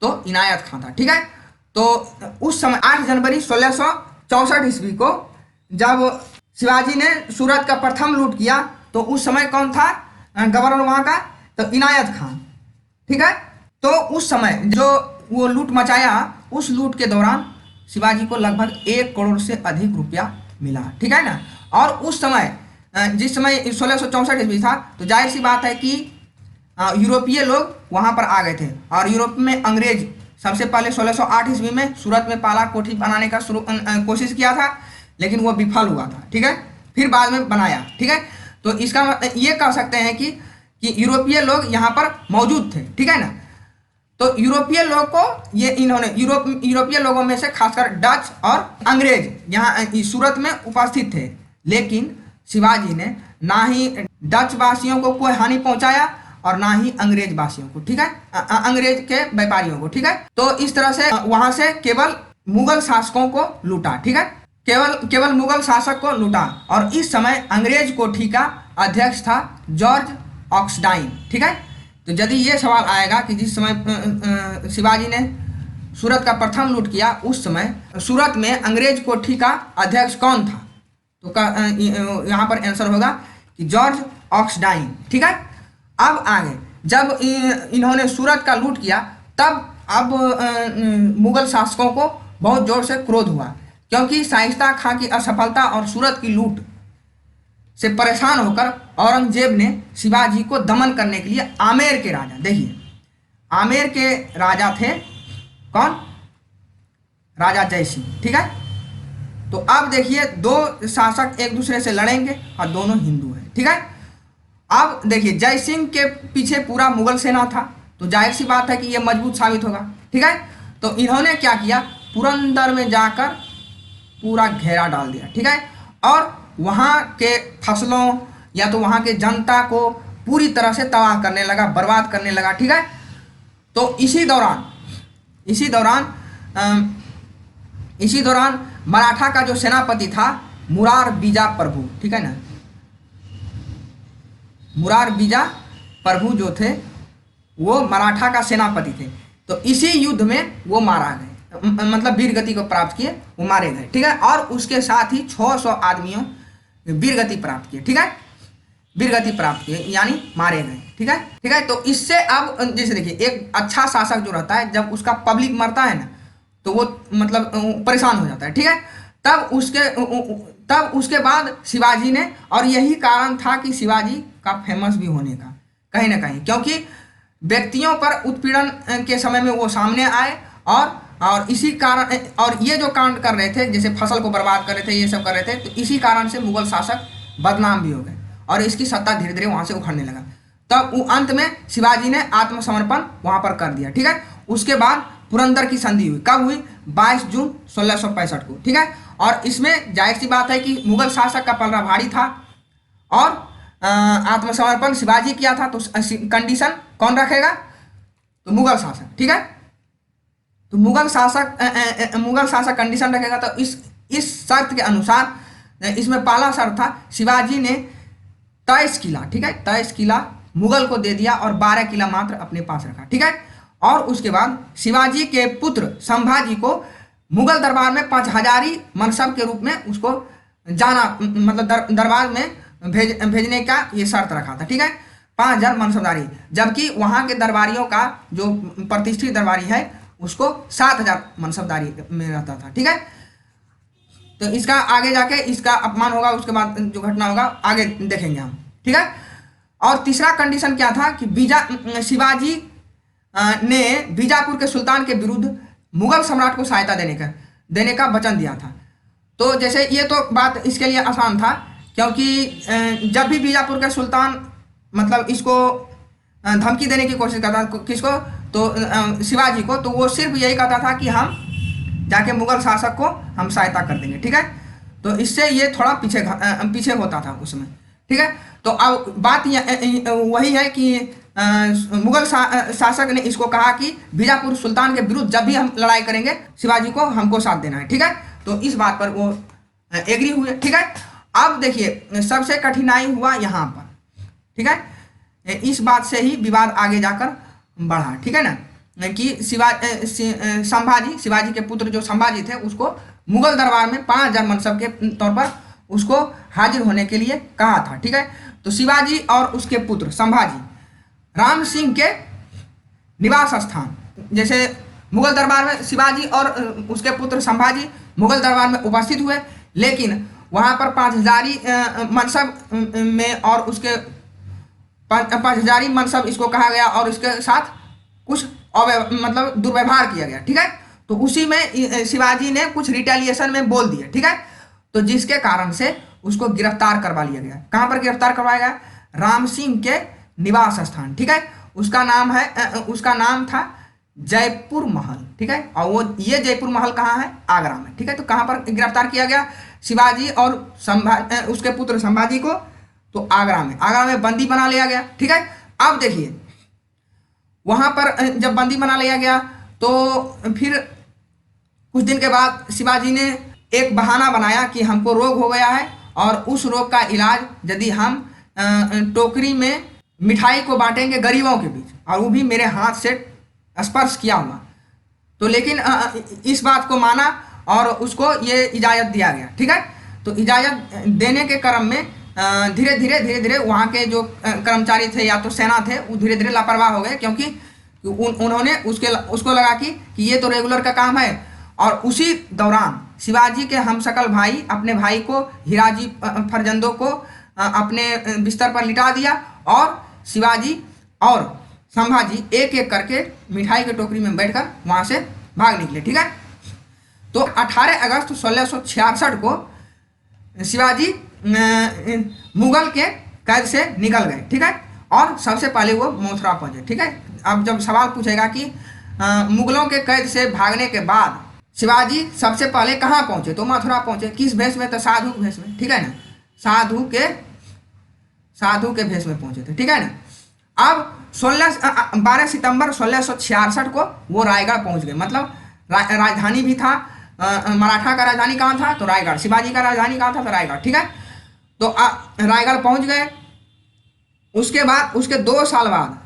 [SPEAKER 1] तो इनायत खां था, ठीक है। तो उस समय 8 जनवरी 1664 ईस्वी को जब शिवाजी ने सूरत का प्रथम लूट किया तो उस समय कौन था गवर्नर वहाँ का, तो इनायत खां, ठीक है। तो उस समय जो वो लूट मचाया, उस लूट के दौरान शिवाजी को लगभग 1 करोड़ से अधिक रुपया मिला, ठीक है ना। और उस समय जिस समय 1664 ईस्वी था तो जाहिर सी बात है कि यूरोपीय लोग वहाँ पर आ गए थे। और यूरोप में अंग्रेज सबसे पहले 1608 ईस्वी में सूरत में पाला कोठी बनाने का कोशिश किया था, लेकिन वो विफल हुआ था, ठीक है। फिर बाद में बनाया, ठीक है। तो इसका मतलब ये कह सकते हैं कि यूरोपीय लोग यहाँ पर मौजूद थे, ठीक है ना। तो यूरोपीय लोग को ये इन्होंने यूरोपीय लोगों में से खासकर डच और अंग्रेज यहाँ सूरत में उपस्थित थे, लेकिन शिवाजी ने ना ही डच वासियों को कोई हानि पहुंचाया और ना ही अंग्रेज वासियों को, ठीक है, अंग्रेज के व्यापारियों को, ठीक है। तो इस तरह से वहां से केवल मुगल शासकों को लूटा, ठीक है, केवल मुगल शासक को लूटा। और इस समय अंग्रेज कोठी का अध्यक्ष था जॉर्ज ऑक्सडाइन, ठीक है। तो यदि ये सवाल आएगा कि जिस समय शिवाजी ने सूरत का प्रथम लूट किया उस समय सूरत में अंग्रेज कोठी का अध्यक्ष कौन था, तो यहाँ पर आंसर होगा कि जॉर्ज ऑक्सडाइन, ठीक है। अब आगे जब इन्होंने सूरत का लूट किया तब अब मुगल शासकों को बहुत जोर से क्रोध हुआ, क्योंकि शाइस्ता खां की असफलता और सूरत की लूट से परेशान होकर औरंगजेब ने शिवाजी को दमन करने के लिए आमेर के राजा, देखिए आमेर के राजा थे कौन, राजा जय सिंह, ठीक है। तो अब देखिए दो शासक एक दूसरे से लड़ेंगे और दोनों हिंदू हैं, ठीक है। अब देखिए जय सिंह के पीछे पूरा मुगल सेना था, तो जाहिर सी बात है कि यह मजबूत साबित होगा, ठीक है। तो इन्होंने क्या किया, पुरंदर में जाकर पूरा घेरा डाल दिया, ठीक है, और वहाँ के फसलों या तो वहाँ के जनता को पूरी तरह से तबाह करने लगा, बर्बाद करने लगा, ठीक है। तो इसी दौरान मराठा का जो सेनापति था मुरार बीजा प्रभु, ठीक है ना, मुरार बीजा प्रभु जो थे वो मराठा का सेनापति थे। तो इसी युद्ध में वो मारा गए, मतलब वीर गति को प्राप्त किए, वो मारे गए, ठीक है। और उसके साथ ही 600 आदमियों वीर गति प्राप्त किए, ठीक है, वीर गति प्राप्त किए यानी मारे गए, ठीक है, ठीक है। तो इससे अब जैसे देखिए एक अच्छा शासक जो रहता है जब उसका पब्लिक मरता है ना तो वो मतलब परेशान हो जाता है, ठीक है। तब उसके बाद शिवाजी ने, और यही कारण था कि शिवाजी का फेमस भी होने का कहीं ना कहीं, क्योंकि व्यक्तियों पर उत्पीड़न के समय में वो सामने आए और इसी कारण, और ये जो कांड कर रहे थे जैसे फसल को बर्बाद कर रहे थे, ये सब कर रहे थे, तो इसी कारण से मुगल शासक बदनाम भी हो गए और इसकी सत्ता धीरे धीरे वहाँ से उखड़ने लगा। तब अंत में शिवाजी ने आत्मसमर्पण वहाँ पर कर दिया, ठीक है। उसके बाद पुरंदर की संधि हुई, कब हुई, 22 जून 1665 को, ठीक है। और इसमें जाहिर सी बात है कि मुगल शासक का पलड़ा भारी था और आत्मसमर्पण शिवाजी किया था, तो कंडीशन कौन रखेगा, तो मुगल शासक, ठीक है। तो मुगल शासक कंडीशन रखेगा। तो इस शर्त के अनुसार इसमें पहला शर्त था शिवाजी ने 23 किला, ठीक है, 23 किला मुगल को दे दिया और 12 किला मात्र अपने पास रखा, ठीक है। और उसके बाद शिवाजी के पुत्र संभाजी को मुगल दरबार में 5000 मनसब के रूप में उसको जाना, मतलब दरबार में भेजने का ये शर्त रखा था, ठीक है, 5000 मनसबदारी, जबकि वहाँ के दरबारियों का जो प्रतिष्ठित दरबारी है उसको 7000 मनसबदारी में रहता था, ठीक है। तो इसका आगे जाके इसका अपमान होगा, उसके बाद जो घटना होगा आगे देखेंगे हम, ठीक है। और तीसरा कंडीशन क्या था कि शिवाजी ने बीजापुर के सुल्तान के विरुद्ध मुगल सम्राट को सहायता देने का वचन दिया था। तो जैसे ये तो बात इसके लिए आसान था, क्योंकि जब भी बीजापुर के सुल्तान मतलब इसको धमकी देने की कोशिश करता, किसको, तो शिवाजी को, तो वो सिर्फ यही कहता था कि हम जाके मुगल शासक को हम सहायता कर देंगे, ठीक है। तो इससे ये थोड़ा पीछे होता था उसमें, ठीक है। तो अब बात वही है कि मुगल शासक ने इसको कहा कि बीजापुर सुल्तान के विरुद्ध जब भी हम लड़ाई करेंगे शिवाजी को हमको साथ देना है, ठीक है। तो इस बात पर वो एग्री हुए, ठीक है। अब देखिए सबसे कठिनाई हुआ यहाँ पर, ठीक है। इस बात से ही विवाद आगे जाकर बढ़ा, ठीक है ना, कि संभाजी, शिवाजी के पुत्र जो संभाजी थे, उसको मुगल दरबार में 5000 मनसब के तौर पर उसको हाजिर होने के लिए कहा था, ठीक है। तो शिवाजी और उसके पुत्र संभाजी राम सिंह के निवास स्थान, जैसे मुगल दरबार में शिवाजी और उसके पुत्र संभाजी मुगल दरबार में उपस्थित हुए, लेकिन वहाँ पर 5000 मनसब में और उसके 5000 मनसब इसको कहा गया और इसके साथ कुछ मतलब दुर्व्यवहार किया गया, ठीक है। तो उसी में शिवाजी ने कुछ रिटेलिएशन में बोल दिया, ठीक है। तो जिसके कारण से उसको गिरफ्तार करवा लिया गया। कहाँ पर गिरफ्तार करवाया गया? राम सिंह के निवास स्थान, ठीक है। उसका नाम था जयपुर महल, ठीक है। और वो ये जयपुर महल कहाँ है? आगरा में, ठीक है। तो कहाँ पर गिरफ्तार किया गया शिवाजी और उसके पुत्र संभाजी को? तो आगरा में बंदी बना लिया गया, ठीक है। अब देखिए वहां पर जब बंदी बना लिया गया तो फिर कुछ दिन के बाद शिवाजी ने एक बहाना बनाया कि हमको रोग हो गया है और उस रोग का इलाज यदि हम टोकरी में मिठाई को बांटेंगे गरीबों के बीच, और वो भी मेरे हाथ से स्पर्श किया हुआ। तो लेकिन इस बात को माना और उसको ये इजाज़त दिया गया, ठीक है। तो इजाज़त देने के क्रम में धीरे धीरे वहाँ के जो कर्मचारी थे या तो सेना थे, वो धीरे धीरे लापरवाह हो गए, क्योंकि उन्होंने उसको लगा कि ये तो रेगुलर का काम है। और उसी दौरान शिवाजी के हमशक्ल भाई अपने भाई को, हिराजी फरजंदों को अपने बिस्तर पर लिटा दिया और शिवाजी और संभाजी एक एक करके मिठाई की टोकरी में बैठकर वहाँ से भाग निकले, ठीक है। तो 18 अगस्त 1666 को शिवाजी मुगल के कैद से निकल गए, ठीक है। और सबसे पहले वो मथुरा पहुंचे, ठीक है। अब जब सवाल पूछेगा कि मुगलों के कैद से भागने के बाद शिवाजी सबसे पहले कहाँ पहुंचे, तो मथुरा पहुंचे। किस भेष में? तो साधु के भेष में, ठीक है ना। साधु के भेष में पहुंचे थे, ठीक है ना। अब 12 सितंबर 1666 को वो रायगढ़ पहुंच गए। मतलब राजधानी भी था, मराठा का राजधानी कहाँ था? तो रायगढ़। शिवाजी का राजधानी कहाँ था? तो रायगढ़, ठीक है। तो रायगढ़ पहुंच गए। उसके बाद उसके 2 साल बाद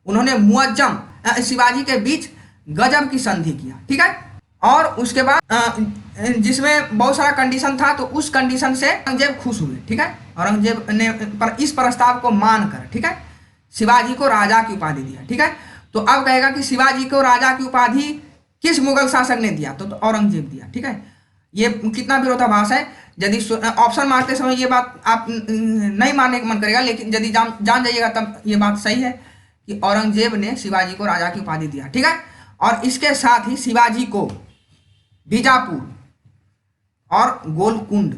[SPEAKER 1] उन्होंने मुअज्जम शिवाजी के बीच गजब की संधि किया, ठीक है। और उसके बाद जिसमें बहुत सारा कंडीशन था, तो उस कंडीशन से औरंगजेब खुश हुए, ठीक है। औरंगजेब ने इस प्रस्ताव को मानकर, ठीक है, शिवाजी को राजा की उपाधि दिया, ठीक है। तो अब कहेगा कि शिवाजी को राजा की उपाधि किस मुगल शासक ने दिया? तो औरंगजेब दिया, ठीक है। ये कितना विरोधाभास है। यदि ऑप्शन मारते समय ये बात आप नहीं मानने का मन करेगा, लेकिन यदि जान जाइएगा तब ये बात सही है कि औरंगजेब ने शिवाजी को राजा की उपाधि दिया, ठीक है। और इसके साथ ही शिवाजी को बीजापुर और गोलकुंड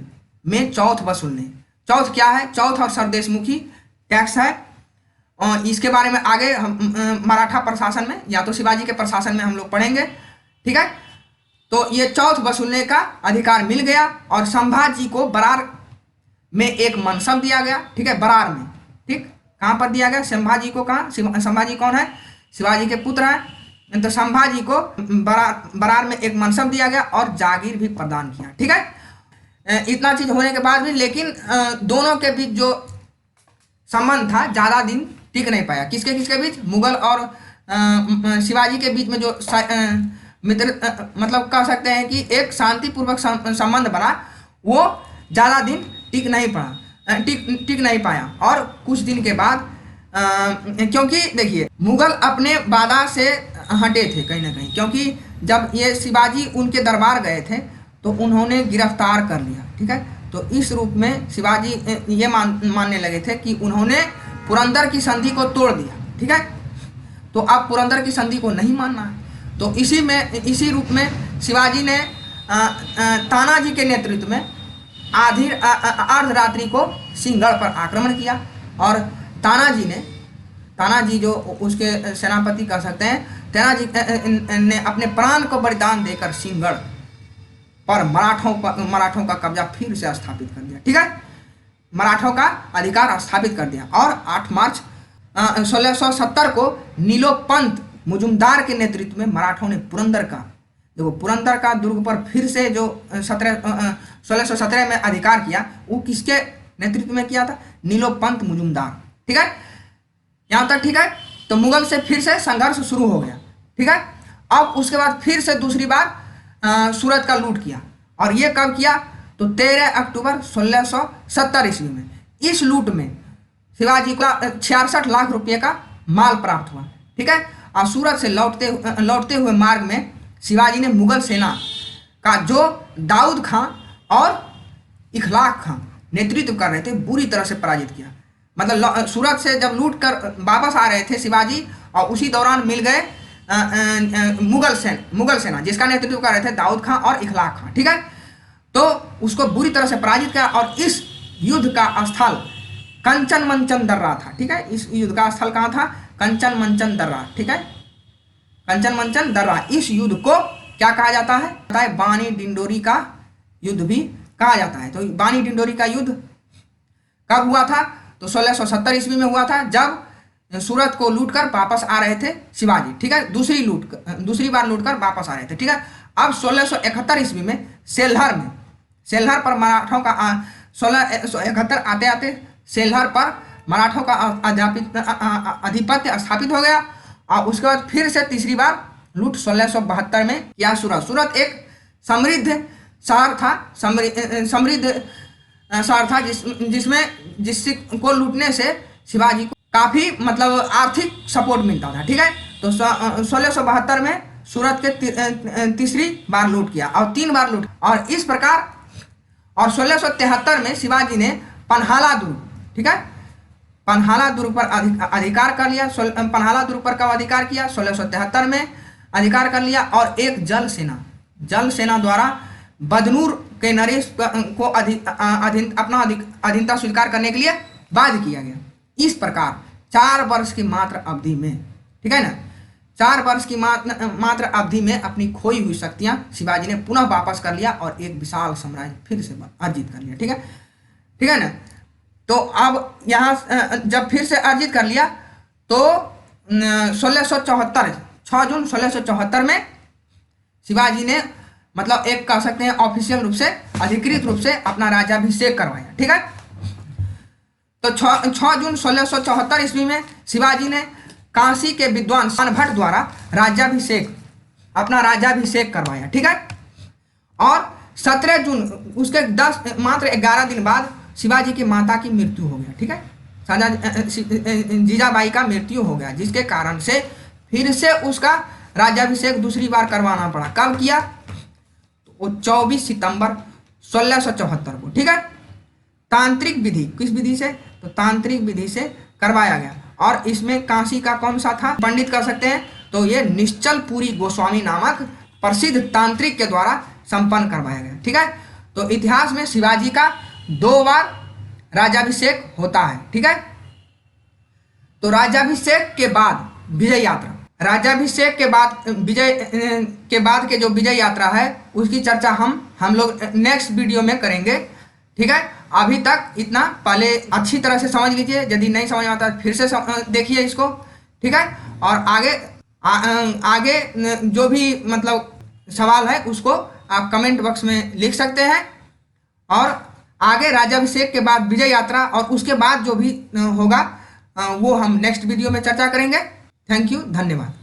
[SPEAKER 1] में चौथ वसूलने। चौथ क्या है? चौथ और सरदेशमुखी टैक्स है। और इसके बारे में आगे हम मराठा प्रशासन में या तो शिवाजी के प्रशासन में हम लोग पढ़ेंगे, ठीक है। तो ये चौथ वसूलने का अधिकार मिल गया और संभाजी को बरार में एक मनसब दिया गया, ठीक है, बरार में, ठीक। कहाँ पर दिया गया? संभाजी को। कहाँ? संभाजी कौन है? शिवाजी के पुत्र हैं। तो संभाजी को बरार में एक मनसब दिया गया और जागीर भी प्रदान किया, ठीक है। इतना चीज होने के बाद भी लेकिन दोनों के बीच जो संबंध था ज़्यादा दिन टिक नहीं पाया। किसके बीच? मुगल और शिवाजी के बीच में जो मित्र मतलब कह सकते हैं कि एक शांतिपूर्वक संबंध बना, वो ज़्यादा दिन टिक नहीं पाया। और कुछ दिन के बाद क्योंकि देखिए मुगल अपने वादा से हटे थे कहीं ना कहीं, क्योंकि जब ये शिवाजी उनके दरबार गए थे तो उन्होंने गिरफ्तार कर लिया, ठीक है। तो इस रूप में शिवाजी ये मानने लगे थे कि उन्होंने पुरंदर की संधि को तोड़ दिया, ठीक है। तो अब पुरंदर की संधि को नहीं मानना है। तो इसी रूप में शिवाजी ने तानाजी के नेतृत्व में अर्धरात्रि को सिंहगढ़ पर आक्रमण किया और तानाजी जो उसके सेनापति कह सकते हैं, तानाजी ने अपने प्राण को बलिदान देकर सिंहगढ़ पर मराठों का कब्जा फिर से स्थापित कर दिया, ठीक है। मराठों का अधिकार स्थापित कर दिया। और 8 मार्च 1670 को नीलोपंत मुजुमदार के नेतृत्व में मराठों ने पुरंदर का, देखो पुरंदर का दुर्ग पर फिर से जो 1617 में अधिकार किया, वो किसके नेतृत्व में किया था? नीलोपंत मुजुमदार। ठीक है, यहाँ तक ठीक है। तो मुगल से फिर से संघर्ष शुरू हो गया। ठीक है, अब उसके बाद फिर से दूसरी बार सूरत का लूट किया। और ये कब किया? तो 13 अक्टूबर 1670 ईस्वी में। इस लूट में शिवाजी को 66 लाख रुपये का माल प्राप्त हुआ। ठीक है, और सूरत से लौटते हुए मार्ग में शिवाजी ने मुगल सेना का जो दाऊद खां और इखलाक खां नेतृत्व कर रहे थे, बुरी तरह से पराजित किया। मतलब सूरत से जब लूट कर वापस आ रहे थे शिवाजी, और उसी दौरान मिल गए मुगल सेना जिसका नेतृत्व कर रहे थे दाऊद खां और इखलाक खां। ठीक है, तो उसको बुरी तरह से पराजित किया। और इस युद्ध का स्थल कंचन मंचन दर्रा था। ठीक है, इस युद्ध का स्थल कहाँ था? कंचन मंचन दर्रा। ठीक है, कंचन मंचन दर्रा। इस युद्ध को क्या कहा जाता है? बानी डिंडोरी का युद्ध भी कहा जाता है। तो बानी डिंडोरी का युद्ध कब हुआ था? तो 1670 ईस्वी में हुआ था, जब सूरत को लूटकर वापस आ रहे थे शिवाजी। ठीक है, दूसरी बार लूटकर वापस आ रहे थे। ठीक है, अब 1671 ईस्वी में सेल्हर पर मराठों का 1671 आते आते सेल्हर पर मराठों का आधिपत्य स्थापित हो गया। और उसके बाद फिर से तीसरी बार लूट 1672 में किया। सूरत एक समृद्ध शहर था, जिसको लूटने से शिवाजी को काफी मतलब आर्थिक सपोर्ट मिलता था। ठीक है, तो 1672 में सूरत के तीसरी बार लूट किया और 3 बार लूट। और इस प्रकार और 1673 में शिवाजी ने पन्हाला दुर्ग, ठीक है, पन्हाला दुर्ग पर अधिकार कर लिया। पन्हाला दुर्ग पर कब अधिकार किया? 1673 में अधिकार कर लिया। और एक जल सेना द्वारा बदनूर के नरेश को अपना अधीनता स्वीकार करने के लिए बाध्य किया गया। इस प्रकार 4 वर्ष की मात्र अवधि में, ठीक है ना, 4 वर्ष की मात्र अवधि में अपनी खोई हुई शक्तियां शिवाजी ने पुनः वापस कर लिया और एक विशाल साम्राज्य फिर से अर्जित कर लिया। ठीक है ना। तो अब यहाँ जब फिर से अर्जित कर लिया तो 1674 6 जून 1674 में शिवाजी ने मतलब एक कह सकते हैं ऑफिशियल रूप से, अधिकृत रूप से अपना राज्याभिषेक करवाया। ठीक है, तो 6 जून 1674 ईस्वी में शिवाजी ने काशी के विद्वान भट्ट द्वारा अपना राज्याभिषेक करवाया। ठीक है, और 17 जून उसके मात्र 11 दिन बाद शिवाजी की माता की मृत्यु हो गया। ठीक है, जीजाबाई का मृत्यु हो गया, जिसके कारण से फिर से उसका राज्याभिषेक दूसरी बार करवाना पड़ा। कब किया? तो 24 सितंबर 1674 को। ठीक है, तांत्रिक विधि, किस विधि से? तो तांत्रिक विधि से करवाया गया। और इसमें काशी का कौन सा था पंडित कर सकते हैं? तो ये निश्चलपुरी गोस्वामी नामक प्रसिद्ध तांत्रिक के द्वारा संपन्न करवाया गया। ठीक है, तो इतिहास में शिवाजी का 2 बार राज्याभिषेक होता है। ठीक है, तो राज्याभिषेक के बाद विजय यात्रा, राज्याभिषेक के बाद के जो विजय यात्रा है उसकी चर्चा हम लोग नेक्स्ट वीडियो में करेंगे। ठीक है, अभी तक इतना पहले अच्छी तरह से समझ लीजिए, यदि नहीं समझ में आता फिर से देखिए इसको। ठीक है, और आगे जो भी मतलब सवाल है उसको आप कमेंट बॉक्स में लिख सकते हैं। और आगे राज्याभिषेक के बाद विजय यात्रा और उसके बाद जो भी होगा वो हम नेक्स्ट वीडियो में चर्चा करेंगे। थैंक यू, धन्यवाद।